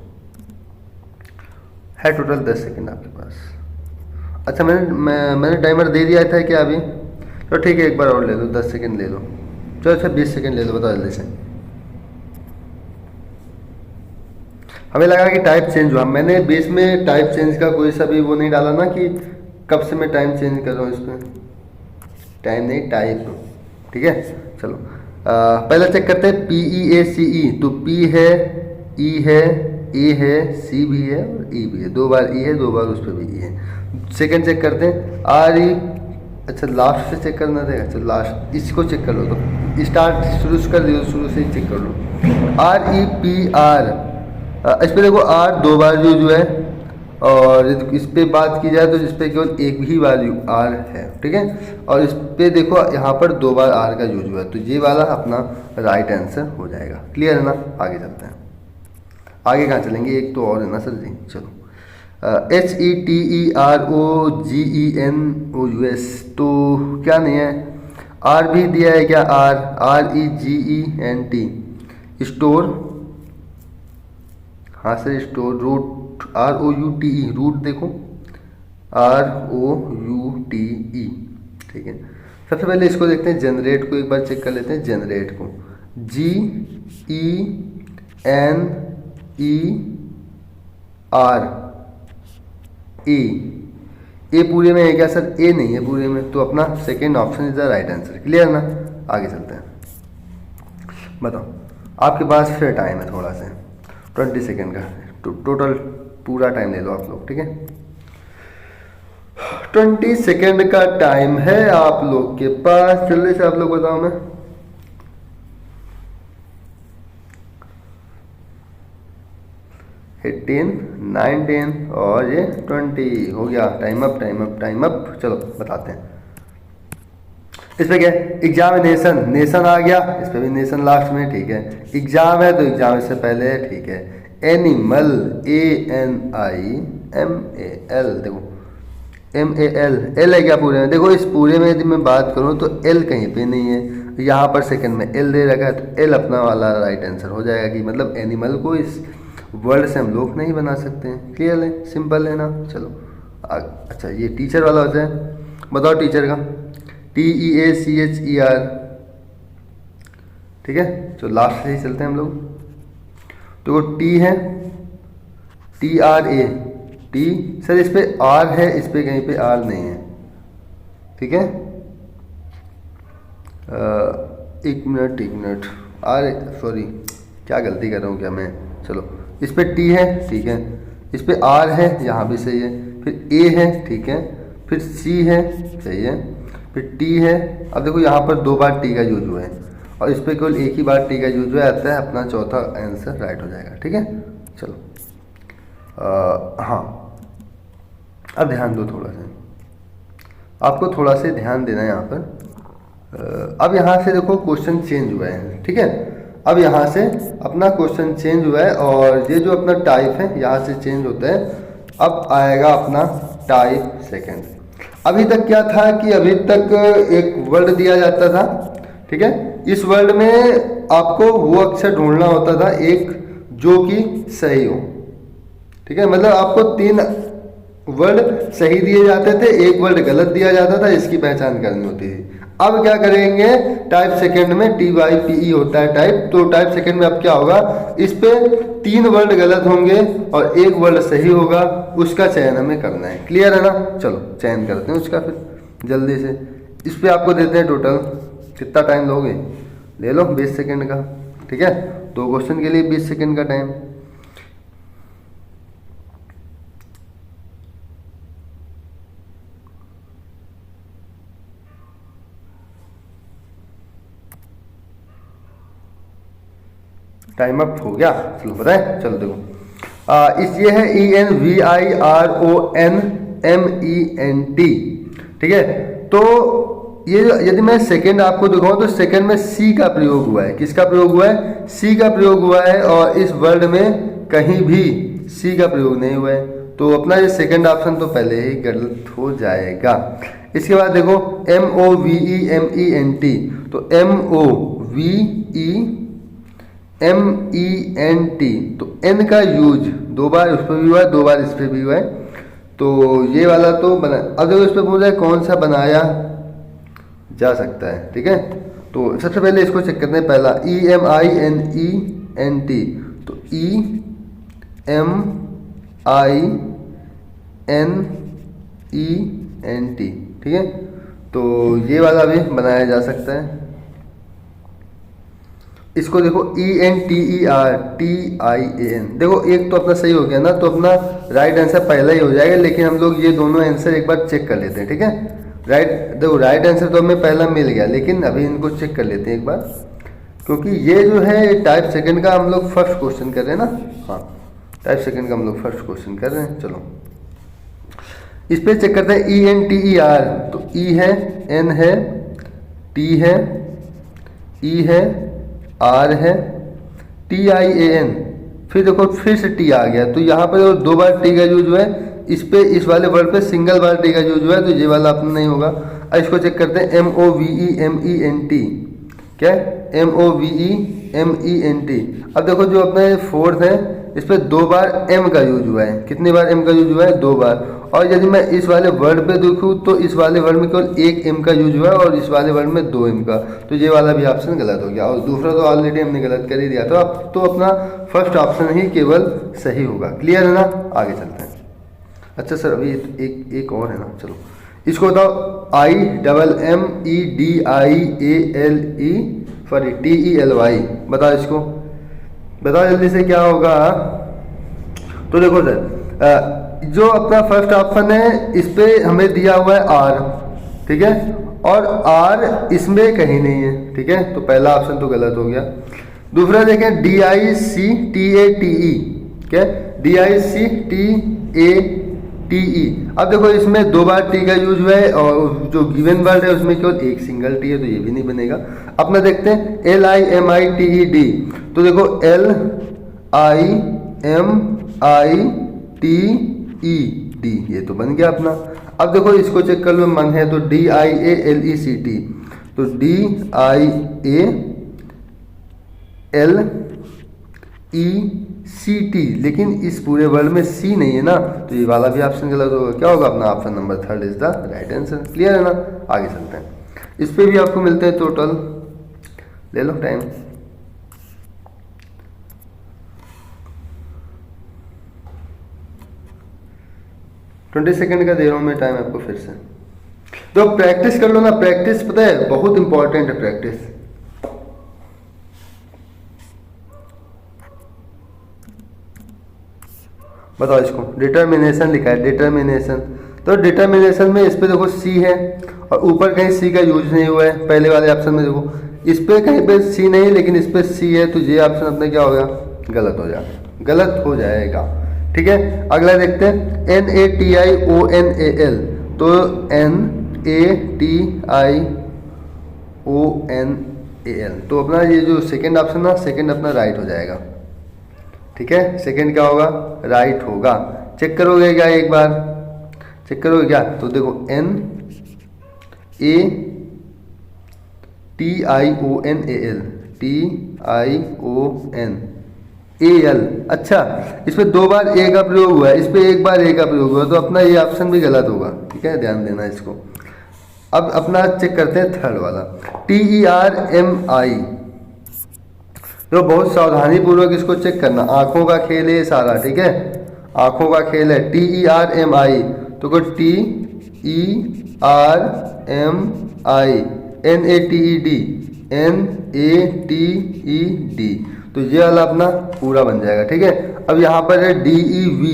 है टोटल 10 सेकंड आपके पास। अच्छा मैंने टाइमर दे दिया था क्या अभी, तो ठीक है एक बार और ले लो, 10 सेकंड ले लो, चलो अच्छा 20 सेकंड ले लो, बताओ जल्दी से। हमें लगा कि टाइप चेंज हुआ, मैंने बेस में टाइप चेंज का कोई सा भी वो नहीं डाला ना कि कब से मैं टाइम चेंज कर रहा हूँ, इसमें टाइम नहीं टाइप, ठीक है। चलो पहले चेक करते हैं PEACE, तो P है, E है, A है, C भी है और E भी है, 2 बार E है, 2 बार उस पर भी E है। सेकंड चेक करते हैं RE, अच्छा लास्ट से चेक करना रहेगा, चलो लास्ट इसको चेक कर लो, तो स्टार्ट शुरू से कर दियो, शुरू से ही चेक कर लो। REPR, इस पर देखो R 2 बार यूज हुआ है, और इस पे बात की जाए तो इस पे केवल एक ही वैल्यू R है, ठीक है। और इस पे देखो यहाँ पर 2 बार R का यूज हुआ है, तो ये वाला अपना राइट आंसर हो जाएगा। क्लियर है ना, आगे चलते हैं। आगे कहाँ चलेंगे, एक तो और है ना सर जी, चलो HETEROGENOUS, तो क्या नहीं है, R भी दिया है क्या, REGENT, स्टोर, हाँ sir store, route ROUTE, route देखो ROUTE, ठीक है। सबसे पहले इसको देखते हैं, जनरेट को एक बार चेक कर लेते हैं, जनरेट को GENERA, पूरे में है क्या सर, ए नहीं है पूरे में, तो अपना second option is the right answer. Clear ना, आगे चलते हैं। बताओ आपके पास फिर टाइम है थोड़ा सा, 20 सेकेंड का, टोटल पूरा टाइम ले लो आप लोग, ठीक है। 20 सेकेंड का टाइम है आप लोग के पास, जल्दी से आप लोग बताओ। मैं 18, 19 और ये 20 हो गया। Time up time up time up. चलो बताते हैं इस पे क्या है, एग्जामिनेशन, नेशन आ गया, इस पे भी नेशन लास्ट में, ठीक है। एग्जाम है तो एग्जाम इससे पहले है, ठीक है। एनिमल, ANIMAL, देखो MAL, एल है क्या पूरे में, देखो इस पूरे में यदि मैं बात करूं तो एल कहीं पे नहीं है, यहाँ पर सेकंड में एल दे रखा है, तो एल अपना वाला राइट आंसर हो जाएगा, कि मतलब एनिमल को इस वर्ड से हम लोग नहीं बना सकते हैं। क्लियर है, सिंपल है ना। चलो अच्छा ये टीचर वाला होता है, बताओ टीचर का, TEACHER, ठीक है। तो लास्ट से ही चलते हैं हम लोग, तो टी है, TRA, टी सर इस पे आर है, इस पे कहीं पे आर नहीं है, ठीक है। 1 मिनट आर, सॉरी क्या गलती कर रहा हूँ क्या मैं, चलो इस पे टी है, ठीक है, इस पे आर है, यहाँ भी सही है, फिर ए है, ठीक है, फिर सी है, सही है, फिर टी है। अब देखो यहाँ पर 2 बार टी का यूज हुआ है, और इस पर केवल एक ही बार टी का यूज हुआ आता है, अपना चौथा आंसर राइट हो जाएगा, ठीक है। चलो हाँ अब ध्यान दो थोड़ा सा, आपको थोड़ा सा ध्यान देना है यहाँ पर। अब यहाँ से देखो क्वेश्चन चेंज हुआ है, ठीक है। अब यहाँ से अपना क्वेश्चन चेंज हुआ है, और ये जो अपना टाइप है यहाँ से चेंज होता है। अब आएगा अपना टाइप सेकंड। अभी तक क्या था कि अभी तक एक वर्ड दिया जाता था, ठीक है। इस वर्ड में आपको वो अक्षर ढूंढना होता था एक जो कि सही हो, ठीक है। मतलब आपको 3 वर्ड सही दिए जाते थे, एक वर्ड गलत दिया जाता था, इसकी पहचान करनी होती थी। अब क्या करेंगे, टाइप सेकंड में TYPE होता है टाइप, तो टाइप सेकंड में अब क्या होगा, इस पे 3 वर्ड गलत होंगे और एक वर्ड सही होगा, उसका चयन हमें करना है। क्लियर है ना। चलो चयन करते हैं उसका फिर जल्दी से। इस पे आपको देते हैं टोटल, कितना टाइम लोगे, ले लो 20 सेकंड का, ठीक है। 2 क्वेश्चन के लिए 20 सेकंड का टाइम। टाइम अप हो गया, चलो बताएं, चलो देखो इस ये है ENVIRONMENT, ठीक है। तो ये यदि मैं सेकंड आपको दिखाऊं तो सेकंड में सी का प्रयोग हुआ है। किसका प्रयोग हुआ है? सी का प्रयोग हुआ है, और इस वर्ड में कहीं भी सी का प्रयोग नहीं हुआ है, तो अपना ये सेकंड ऑप्शन तो पहले ही गलत हो जाएगा। इसके बाद देखो MOVEMENT, तो MOVEMENT, तो एन का यूज 2 बार उस पर भी हुआ है, 2 बार इस पर भी हुआ है, तो ये वाला तो बना। अब देखो इस पर बोल रहा है कौन सा बनाया जा सकता है, ठीक है। तो सबसे पहले इसको चेक करते हैं। पहला EMINENT, तो EMINENT, ठीक है। तो ये वाला भी बनाया जा सकता है। इसको देखो ENTERTIAN, देखो एक तो अपना सही हो गया ना, तो अपना राइट आंसर पहला ही हो जाएगा, लेकिन हम लोग ये दोनों आंसर एक बार चेक कर लेते हैं, ठीक है। राइट, देखो राइट आंसर तो हमें पहला मिल गया, लेकिन अभी इनको चेक कर लेते हैं एक बार, क्योंकि ये जो है टाइप सेकंड का हम लोग फर्स्ट क्वेश्चन कर रहे हैं ना। हाँ, टाइप सेकंड का हम लोग फर्स्ट क्वेश्चन कर रहे हैं। चलो इस पर चेक करते हैं। ENTER, तो E है, N है, T है, E है, R है, TIAN, फिर देखो फिर से T आ गया, तो यहाँ पर 2 बार T का यूज हुआ है। इस पे इस वाले वर्ड पे सिंगल बार T का यूज हुआ है, तो ये वाला अपना नहीं होगा। अब इसको चेक करते हैं। MOVEMENT, क्या है? MOVEMENT। अब देखो जो अपना ये फोर्थ है, इस पे 2 बार M का यूज हुआ है। कितनी बार M का यूज हुआ है? 2 बार। और यदि मैं इस वाले वर्ड पे देखूँ तो इस वाले वर्ड में केवल 1 M का यूज हुआ है, और इस वाले वर्ड में 2 M का, तो ये वाला भी ऑप्शन गलत हो गया। और दूसरा तो ऑलरेडी हमने गलत कर ही दिया था, तो अपना फर्स्ट ऑप्शन ही केवल सही होगा। क्लियर है ना? आगे चलते हैं। अच्छा सर, अभी एक और है ना, चलो इसको बताओ। IMMEDIALE बताओ इसको, बताओ जल्दी से क्या होगा। तो देखो सर, जो अपना फर्स्ट ऑप्शन है इस पे हमें दिया हुआ है R, ठीक है, और R इसमें कहीं नहीं है, ठीक है, तो पहला ऑप्शन तो गलत हो गया। दूसरा देखें DICTATE, क्या? DICTATE। अब देखो इसमें 2 बार T का यूज हुआ है, और जो गिवन वर्ड है उसमें केवल एक सिंगल T है, तो ये भी नहीं बनेगा। अपना देखते हैं LIMITED, तो देखो LIMITED, ये तो बन गया अपना। अब देखो इसको चेक कर लो, मन है तो DIALECT, तो DIALECT, लेकिन इस पूरे वर्ड में C नहीं है ना, तो ये वाला भी ऑप्शन गलत होगा। क्या होगा? अपना option number 3 is the right answer. Clear है ना? आगे चलते हैं। इस पे भी आपको मिलते हैं टोटल, ले लो टाइम। ट्वेंटी सेकेंड का दे रहा हूँ मैं टाइम आपको फिर से। तो प्रैक्टिस कर लो ना, प्रैक्टिस पता है बहुत इंपॉर्टेंट है प्रैक्टिस। बताओ इसको, डिटर्मिनेशन लिखा है, डिटर्मिनेशन, तो डिटर्मिनेशन में इस पे देखो C है, और ऊपर कहीं C का यूज नहीं हुआ है। पहले वाले ऑप्शन में देखो इस पे कहीं पे C नहीं, लेकिन इस पे C है, तो ये ऑप्शन अपना क्या हो गया? गलत हो जाएगा, गलत हो जाएगा, ठीक है। अगला देखते हैं NATIONAL, तो NATIONAL, तो अपना ये जो सेकेंड ऑप्शन ना, सेकेंड अपना राइट हो जाएगा, ठीक है। सेकेंड क्या होगा? राइट होगा। चेक करोगे क्या? एक बार चेक करोगे क्या? तो देखो NATIONAL, अच्छा, इस पे 2 बार A का प्रयोग हुआ है, इस पे 1 बार A का प्रयोग हुआ है, तो अपना ये ऑप्शन भी गलत होगा, ठीक है, ध्यान देना इसको। अब अपना चेक करते हैं थर्ड वाला, TERMI, तो बहुत सावधानी पूर्वक इसको चेक करना, आंखों का खेल है सारा, ठीक है, आंखों का खेल है। TERMI, तो को TERMI, NATED, NATED, तो ये वाला अपना पूरा बन जाएगा। ठीक है, अब यहाँ पर है DEV।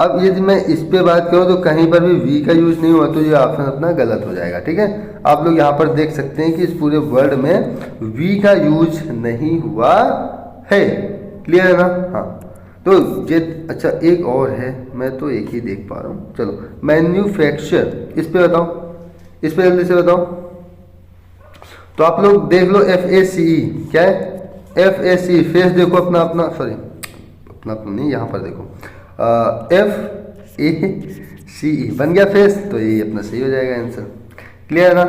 अब यदि मैं इस पे बात करूँ तो कहीं पर भी V का यूज नहीं हुआ तो ये ऑप्शन अपना गलत हो जाएगा। ठीक है, आप लोग यहाँ पर देख सकते हैं कि इस पूरे वर्ड में V का यूज नहीं हुआ है। क्लियर है ना? हाँ, तो ये अच्छा एक और है, मैं तो एक ही देख पा रहा हूँ। चलो मैन्युफैक्चर, इस पे बताओ, इस पे जल्दी से बताओ। तो आप लोग देख लो FACE क्या है? FACE फेस देखो अपना अपना, सॉरी अपना अपना नहीं, यहाँ पर देखो FACE बन गया फेस, तो ये अपना सही हो जाएगा आंसर। क्लियर है ना?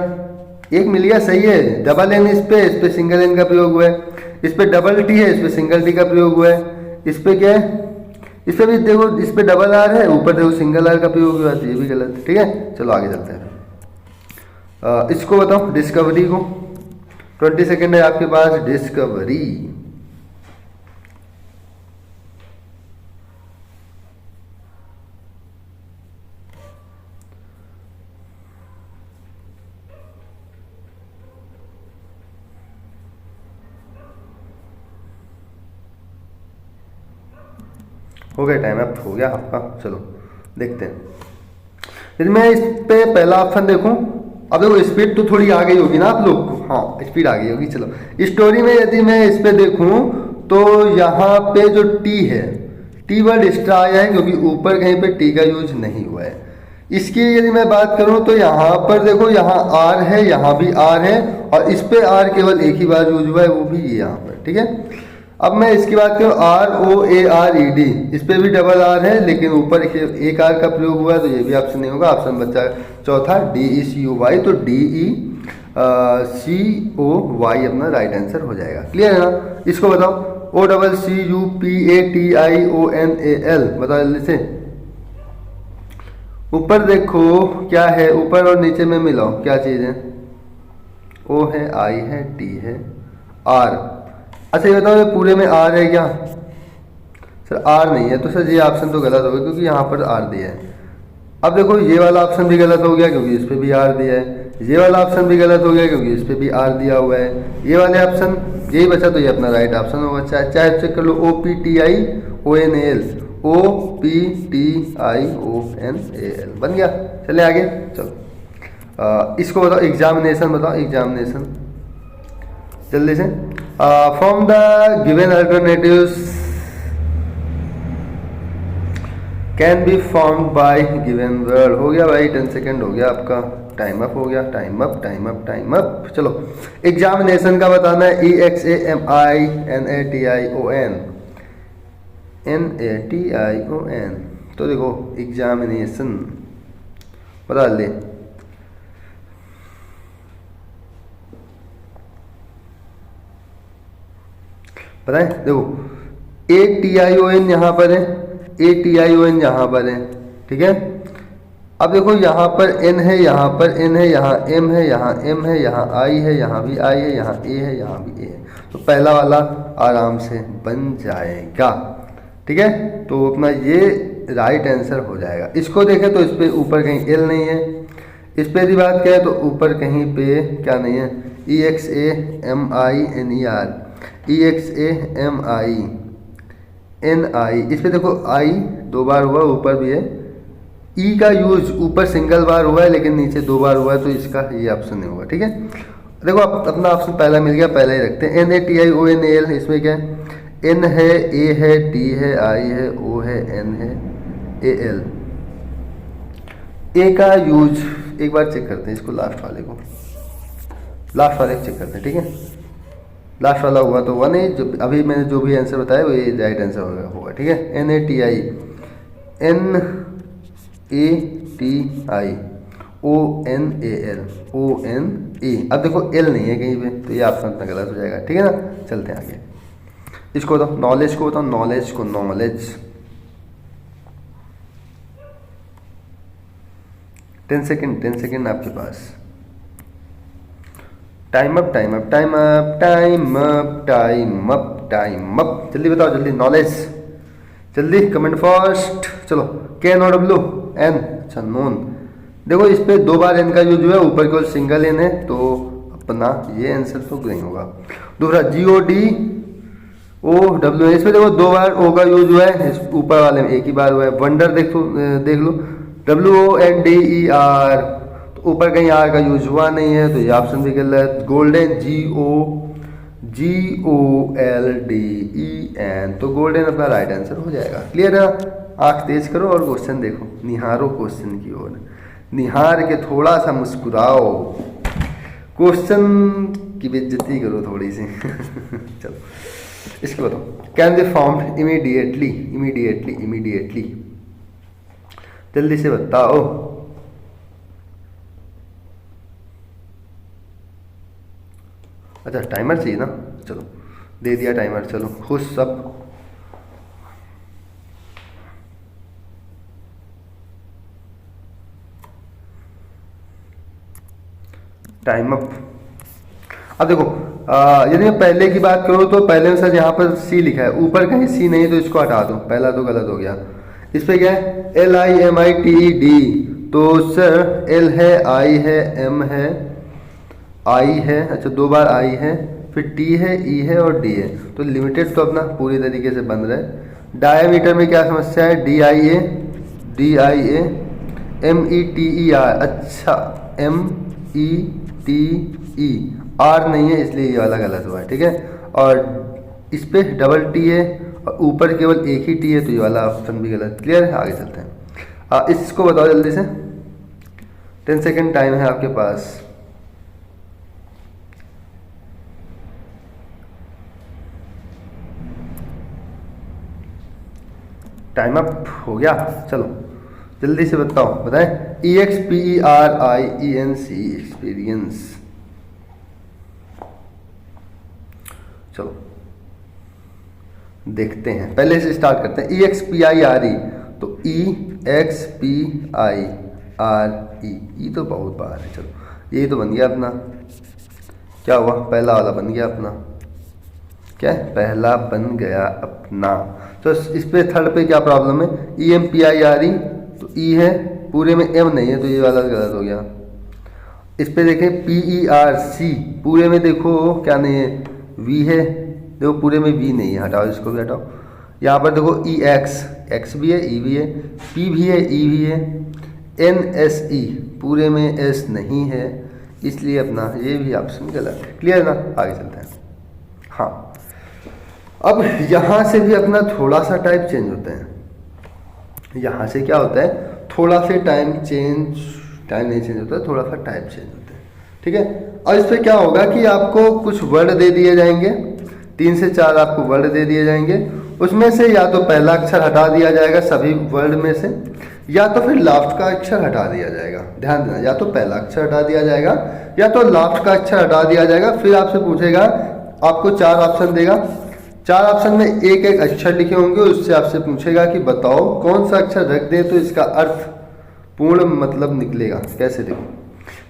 एक मिल गया, सही है। डबल एन इस पे सिंगल एन का प्रयोग हुआ है, इस पे डबल टी है, इस पे सिंगल टी का प्रयोग हुआ है। इस पे क्या है? इस पे भी देखो, इस पे डबल आर है, ऊपर देखो सिंगल आर का प्रयोग हुआ है, तो ये भी गलत है। ठीक है, चलो आगे चलते हैं। इसको बताओ, डिस्कवरी को। 20 सेकेंड है आपके पास। डिस्कवरी, हो गया टाइम अप, हो गया आपका। चलो देखते हैं। यदि मैं इस पे पहला ऑप्शन देखूं, अब देखो स्पीड तो थोड़ी आ गई होगी ना आप लोग को, हाँ स्पीड आ गई होगी। चलो स्टोरी में यदि मैं इस पे देखूं तो यहाँ पे जो टी है, टी वर्ड एक्स्ट्रा आया है क्योंकि ऊपर कहीं पे टी का यूज नहीं हुआ है। इसकी यदि मैं बात करूं तो यहाँ पर देखो, यहाँ आर है, यहाँ भी आर है, और इस पे आर केवल एक ही बार यूज हुआ है, वो भी ये यहाँ पर। ठीक है, अब मैं इसकी बात करूँ ROARED, इस पे भी डबल आर है लेकिन ऊपर एक आर का प्रयोग हुआ है, तो ये भी ऑप्शन नहीं होगा। ऑप्शन बच्चा चौथा DECOY, तो DECOY अपना राइट आंसर हो जाएगा। क्लियर है ना? इसको बताओ, OCCUPATIONAL, बताओ जल्दी से। ऊपर देखो क्या है, ऊपर और नीचे में मिलाओ क्या चीज़ है? O है, I है, T है, R। अच्छा ये बताओ, ये पूरे में आर है क्या? सर आर नहीं है, तो सर ये ऑप्शन तो गलत हो गया क्योंकि यहाँ पर आर दिया है। अब देखो ये वाला ऑप्शन भी गलत हो गया क्योंकि इस पे भी आर दिया है। ये वाला ऑप्शन भी गलत हो गया क्योंकि इस पे भी आर दिया हुआ है। ये वाले ऑप्शन यही बचा, तो ये अपना राइट ऑप्शन होगा। चाहे चेक कर लो, OPTIONAL, OPTIONAL बन गया। चले आगे, चलो इसको बताओ, एग्जामिनेशन बताओ, एग्जामिनेशन जल्दी से। From the given alternatives can be formed by given word. हो गया भाई, 10 सेकेंड हो गया आपका, टाइम अप हो गया। Time up, time up, time up. चलो एग्जामिनेशन का बताना है, EXAMINATION। तो देखो एग्जामिनेशन बता ले, बताएं। देखो ATION यहाँ पर है, ATION यहाँ पर है। ठीक है, अब देखो यहाँ पर N है, यहाँ पर N है, यहाँ M है, यहाँ M है, यहाँ I है, यहाँ भी I है, यहाँ A है, यहाँ भी A है। तो पहला वाला आराम से बन जाएगा। ठीक है, तो अपना ये राइट आंसर हो जाएगा। इसको देखें तो इस पर ऊपर कहीं L नहीं है। इस पर यदि बात करें तो ऊपर कहीं पे क्या नहीं है, EXAMINI। इस पे देखो I दो बार हुआ, ऊपर भी है। E का यूज ऊपर सिंगल बार हुआ है लेकिन नीचे दो बार हुआ है, तो इसका ये ऑप्शन नहीं होगा। ठीक है, देखो अपना ऑप्शन पहला मिल गया, पहला ही रखते हैं। NATIONAL, इसमें क्या है? N है, A है, T है, I है, O है, N है, AL। A का यूज एक बार चेक करते हैं, इसको लास्ट वाले को, लास्ट वाले को चेक करते हैं। ठीक है, लास्ट वाला हुआ तो 1 है, जो अभी मैंने जो भी आंसर बताया वो ये राइट आंसर होगा। ठीक है, NATIONAL अब देखो L नहीं है कहीं पे, तो ये ऑप्शन अपना गलत हो जाएगा। ठीक है ना, चलते हैं आगे। इसको बताओ, नॉलेज को बताओ, नॉलेज को, नॉलेज 10 सेकेंड, 10 सेकेंड आपके पास। Time up, time up, time up, time up, time up, time up. जल्दी बताओ, जल्दी, नॉलेज जल्दी, कमेंट फर्स्ट। चलो KNOW N, अच्छा नोन। देखो इस पे दो बार N का यूज हुआ है, ऊपर केवल सिंगल N है, तो अपना, ये आंसर तो नहीं होगा। दूसरा GODOW, इसमें देखो 2 बार ओ का यूज हुआ है, इस ऊपर वाले में एक ही बार हुआ है। वंडर देख लो WONDER, तो ऊपर कहीं आर का यूज हुआ नहीं है, तो ये ऑप्शन भी गलत। गोल्डन GOLDEN, तो गोल्डन अपना राइट आंसर हो जाएगा। क्लियर है? आंख तेज करो और क्वेश्चन देखो, निहारो क्वेश्चन की ओर, निहार के थोड़ा सा मुस्कुराओ, क्वेश्चन की बेइज्जती करो थोड़ी सी। चलो इसको बताओ, कैन बी फॉर्म्ड इमीडिएटली, जल्दी से बताओ। अच्छा टाइमर चाहिए ना, चलो दे दिया टाइमर। चलो खुश सब, टाइम अप। अब देखो यदि मैं पहले की बात करूँ तो पहले में सर यहाँ पर सी लिखा है, ऊपर कहीं सी नहीं है तो इसको हटा दो, पहला तो गलत हो गया। इस पे क्या है LIMITED, तो सर L है, I है, M है, I है, अच्छा 2 बार I है, फिर T है, E है और D है, तो लिमिटेड तो अपना पूरी तरीके से बन रहा है। डायमीटर में क्या समस्या है, DIA METER, अच्छा METER नहीं है इसलिए ये वाला गलत हुआ है, ठीक है। और इस पे डबल T है और ऊपर केवल एक ही T है, तो ये वाला ऑप्शन भी गलत। क्लियर है? आगे चलते हैं। इसको बताओ जल्दी से, 10 सेकेंड टाइम है आपके पास। टाइम अप हो गया, चलो जल्दी से बताएं। EXPERIENC, experience. चलो देखते हैं, पहले से स्टार्ट करते हैं। EXPIRE, तो EXPIRE, तो बहुत बार है। चलो ये तो बन गया अपना, क्या हुआ, पहला वाला बन गया अपना, क्या पहला बन गया अपना। तो इस पे थर्ड पे क्या प्रॉब्लम है, EMPIRE, तो E है, पूरे में M नहीं है, तो ये वाला गलत हो गया। इस पे देखें PERC, पूरे में देखो क्या नहीं है, V है, देखो पूरे में V नहीं है, हटाओ इसको भी हटाओ। यहाँ पर देखो EX, X भी है, E भी है, P भी है, E भी है, NSE, पूरे में S नहीं है, इसलिए अपना ये भी ऑप्शन गलत है। क्लियर ना? आगे चलते हैं। हाँ अब यहाँ से भी अपना थोड़ा सा टाइप चेंज होता है, यहाँ से क्या होता है, थोड़ा से टाइम नहीं चेंज होता है, थोड़ा सा टाइप चेंज होता है, ठीक है। और इस पर क्या होगा कि आपको कुछ वर्ड दे दिए जाएंगे, 3 से 4 आपको वर्ड दे दिए जाएंगे, उसमें से या तो पहला अक्षर हटा दिया जाएगा सभी वर्ड में से, या तो फिर लास्ट का अक्षर हटा दिया जाएगा। ध्यान देना, या तो पहला अक्षर हटा दिया जाएगा या तो लास्ट का अक्षर हटा दिया जाएगा। फिर आपसे पूछेगा, आपको 4 ऑप्शन देगा, 4 ऑप्शन में एक एक अक्षर लिखे होंगे, उससे आपसे पूछेगा कि बताओ कौन सा अक्षर रख दें तो इसका अर्थ पूर्ण मतलब निकलेगा। कैसे देखो,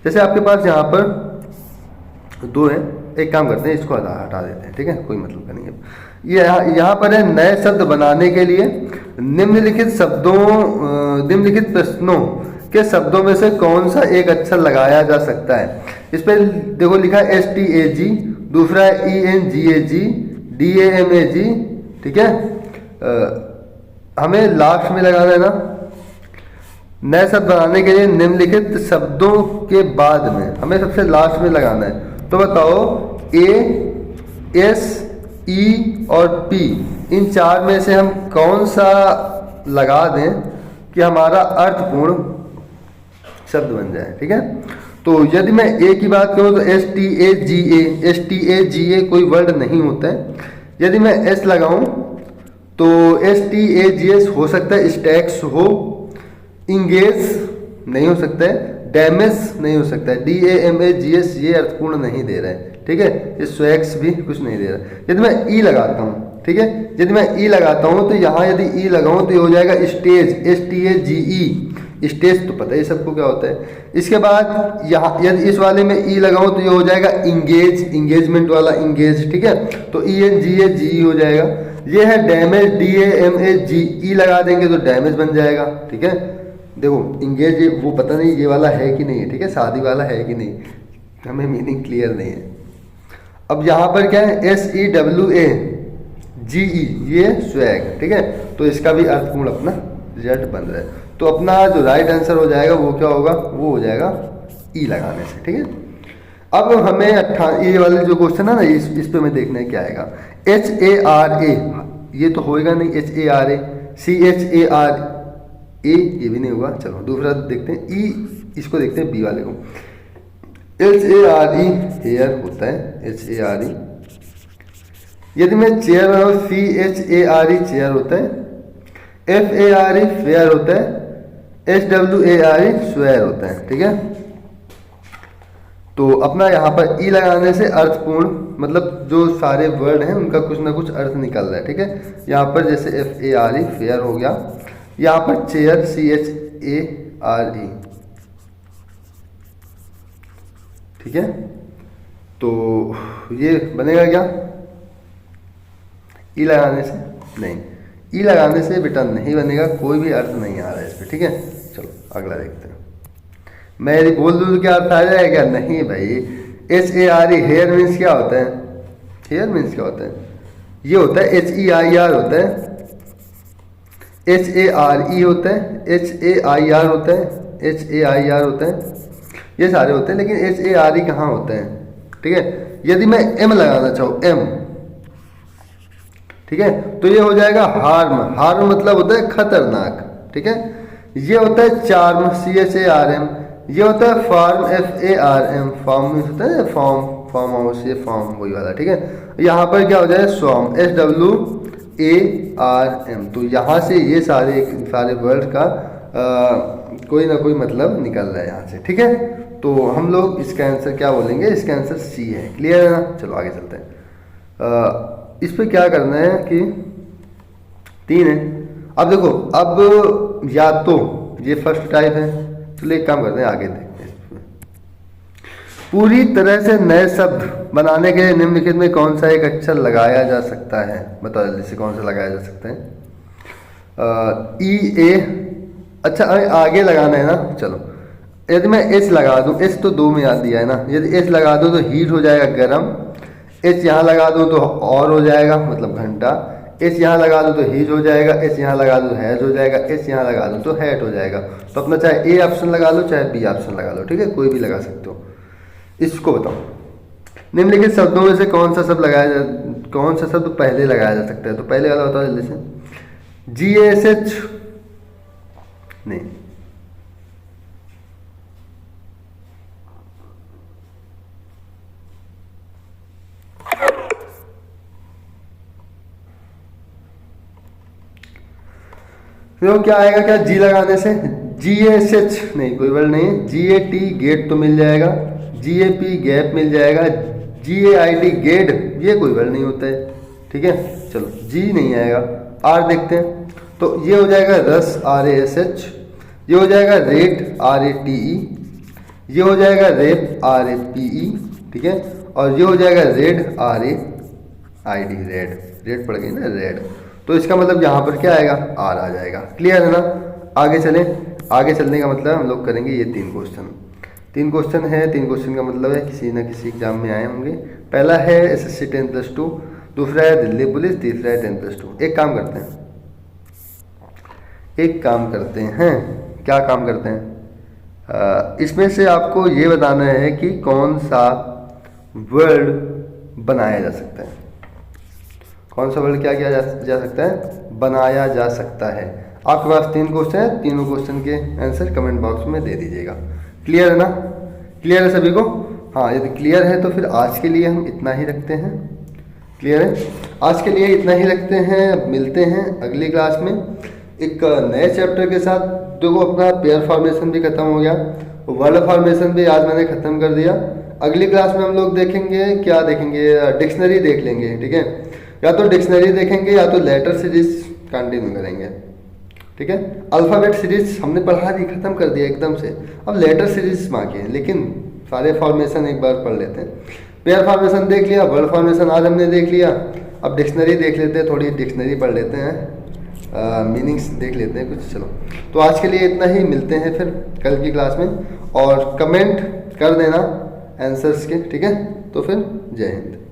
जैसे आपके पास यहाँ पर 2 है, एक काम करते हैं इसको हटा देते हैं, ठीक है, कोई मतलब का नहीं है। ये यहाँ पर है, नए शब्द बनाने के लिए निम्नलिखित प्रश्नों के शब्दों में से कौन सा एक अक्षर लगाया जा सकता है। इस पर देखो लिखा है STAG, दूसरा है ENGAG, DAMAG, ठीक है। हमें लास्ट में लगाना है ना, नए शब्द बनाने के लिए निम्नलिखित शब्दों के बाद में हमें सबसे लास्ट में लगाना है। तो बताओ A, S, E और P, इन 4 में से हम कौन सा लगा दें कि हमारा अर्थपूर्ण शब्द बन जाए, ठीक है। तो यदि मैं A की बात करूं तो STAGA कोई वर्ड नहीं होता है। यदि मैं S लगाऊं तो STAGS हो सकता है, स्टैक्स हो, इंगेज नहीं हो सकता है, डैमेज नहीं हो सकता है, DAMAGS ये अर्थपूर्ण नहीं दे रहा है, ठीक है। ये स्वैक्स भी कुछ नहीं दे रहा है। यदि मैं E लगाता हूँ, ठीक है, यदि मैं E लगाता हूँ तो यहाँ यदि E लगाऊँ तो ये हो जाएगा स्टेज, STAGE, स्टेज तो पता है सबको क्या होता है। इसके बाद यहाँ यदि इस वाले में E लगाऊँ तो ये हो जाएगा इंगेज, इंगेजमेंट वाला इंगेज, ठीक है, तो ENGAGE हो जाएगा। ये है डैमेज, DAMAGE लगा देंगे तो डैमेज बन जाएगा, ठीक है। देखो इंगेज वो पता नहीं ये वाला है कि नहीं है, ठीक है, शादी वाला है कि नहीं, हमें मीनिंग क्लियर नहीं है। अब यहाँ पर क्या है, SEWAGE, ये स्वैग, ठीक है। तो इसका भी अर्थपूर्ण अपना रिजल्ट बन रहा है। तो अपना जो राइट आंसर हो जाएगा वो क्या होगा, वो हो जाएगा ई लगाने से, ठीक है। अब हमें ये वाले जो क्वेश्चन है ना, इस पे में देखना है क्या आएगा। HARA, ये तो होएगा नहीं। HARA, CHARA, ये भी नहीं होगा। चलो दूसरा देखते हैं, ई, इसको देखते हैं बी वाले को। HARE, हेयर होता है, HARE। यदि मैं चेयर और CHARE, चेयर होता है। FARE, फेयर होता है। SWARE, स्वेयर होता है, ठीक है। तो अपना यहाँ पर ई लगाने से अर्थपूर्ण, मतलब जो सारे वर्ड हैं उनका कुछ ना कुछ अर्थ निकल रहा है, ठीक है। यहाँ पर जैसे FARE, फेयर हो गया। यहाँ पर चेयर, CHARE, ठीक है। तो ये बनेगा क्या, ई लगाने से? नहीं, ई लगाने से बेटा नहीं बनेगा, कोई भी अर्थ नहीं आ रहा है इस पर, ठीक है। चलो अगला देखते हैं। मैं यदि बोल दूँ तो क्या अर्थ आ जाएगा क्या? नहीं भाई। HARE, हेयर मीन्स क्या होता है? हेयर मीन्स क्या होता है? ये होता है HEIR होता है, HARE होता है, HAIR होता है, HAIR होता है, ये सारे होते हैं। लेकिन HARE कहाँ होता है, ठीक है। यदि मैं M लगाना चाहूँ, M, ठीक है, तो ये हो जाएगा हार्म। हार्म मतलब होता है खतरनाक, ठीक है। ये होता है चार्म, CHARM। ये होता है फार्म, FARM। फार्म मीन्स होता है फॉर्म, फार्म हाउस, ये फॉर्म वही वाला, ठीक है। यहाँ पर क्या हो जाए, स्वॉर्म, SWARM। तो यहाँ से ये सारे वर्ड का कोई ना कोई मतलब निकल रहा है यहाँ से, ठीक है। तो हम लोग इसका आंसर क्या बोलेंगे, इसका आंसर सी है। क्लियर है ना? चलो आगे चलते हैं। इस पे क्या करना है कि 3 है। अब देखो, अब या तो ये फर्स्ट टाइप है, चलो एक काम करते हैं, आगे देखते हैं। पूरी तरह से नए शब्द बनाने के लिए निम्नलिखित में कौन सा एक अक्षर लगाया जा सकता है? बताओ जल्दी से, कौन सा लगाया जा सकता है? EA, अच्छा आगे लगाना है ना। चलो यदि मैं H लगा दूं, H तो 2 में याद दिया है ना, यदि H लगा दूं तो हीट हो जाएगा गर्म। H यहाँ लगा दूं तो और हो जाएगा, मतलब घंटा। H यहाँ लगा दूं तो हीट हो जाएगा, H यहाँ लगा दूं तो हैज हो जाएगा, H यहाँ लगा दूं तो हैट हो जाएगा। तो अपना चाहे A ऑप्शन लगा लो, चाहे B ऑप्शन लगा लो, ठीक है, कोई भी लगा सकते हो। इसको बताओ, निम्नलिखित शब्दों में से कौन सा शब्द पहले लगाया जा सकता है? तो पहले वाला बताओ जल्दी से। GASH नहीं, तो क्या आएगा, क्या जी लगाने से? GASH नहीं, कोई वर्ड नहीं है। GAT, गेट तो मिल जाएगा। GAP, गैप मिल जाएगा। GAID, गेड, ये कोई वर्ड नहीं होता है, ठीक है। चलो जी नहीं आएगा। आर देखते हैं, तो ये हो जाएगा रस, RASH। ये हो जाएगा रेट, RATE। ये हो जाएगा रेप, RAPE, ठीक है। और ये हो जाएगा रेड, RAID, रेड। रेड पड़ गई ना, रेड। तो इसका मतलब यहाँ पर क्या आएगा, आर आ जाएगा। क्लियर है ना? आगे चलें। आगे चलने का मतलब हम लोग करेंगे ये 3 क्वेश्चन। 3 क्वेश्चन है, 3 क्वेश्चन का मतलब है किसी न किसी एग्जाम में आए होंगे। पहला है SSC 10+2, दूसरा है दिल्ली पुलिस, तीसरा है 10+2। एक काम करते हैं, क्या काम करते हैं, इसमें से आपको ये बताना है कि कौन सा वर्ड बनाया जा सकता है। कौन सा वर्ड क्या किया जा सकता है, बनाया जा सकता है। आपके पास 3 क्वेश्चन है, तीनों क्वेश्चन के आंसर कमेंट बॉक्स में दे दीजिएगा। क्लियर है ना? क्लियर है सभी को? हाँ, यदि क्लियर है तो फिर आज के लिए हम इतना ही रखते हैं। क्लियर है? आज के लिए इतना ही रखते हैं। मिलते हैं अगली क्लास में एक नए चैप्टर के साथ। देखो अपना पेयर फॉर्मेशन भी खत्म हो गया, वर्ड फॉर्मेशन भी आज मैंने ख़त्म कर दिया। अगली क्लास में हम लोग देखेंगे, क्या देखेंगे, डिक्शनरी देख लेंगे, ठीक है। या तो डिक्शनरी देखेंगे या तो लेटर सीरीज कंटिन्यू करेंगे, ठीक है। अल्फ़ाबेट सीरीज हमने पढ़ा दी, खत्म कर दिया एकदम से। अब लेटर सीरीज बाकी है, लेकिन सारे फॉर्मेशन एक बार पढ़ लेते हैं। पेयर फॉर्मेशन देख लिया, वर्ड फॉर्मेशन आज हमने देख लिया। अब डिक्शनरी देख लेते हैं, थोड़ी डिक्शनरी पढ़ लेते हैं, मीनिंग्स देख लेते हैं कुछ। चलो तो आज के लिए इतना ही, मिलते हैं फिर कल की क्लास में। और कमेंट कर देना आंसर्स के, ठीक है। तो फिर जय हिंद।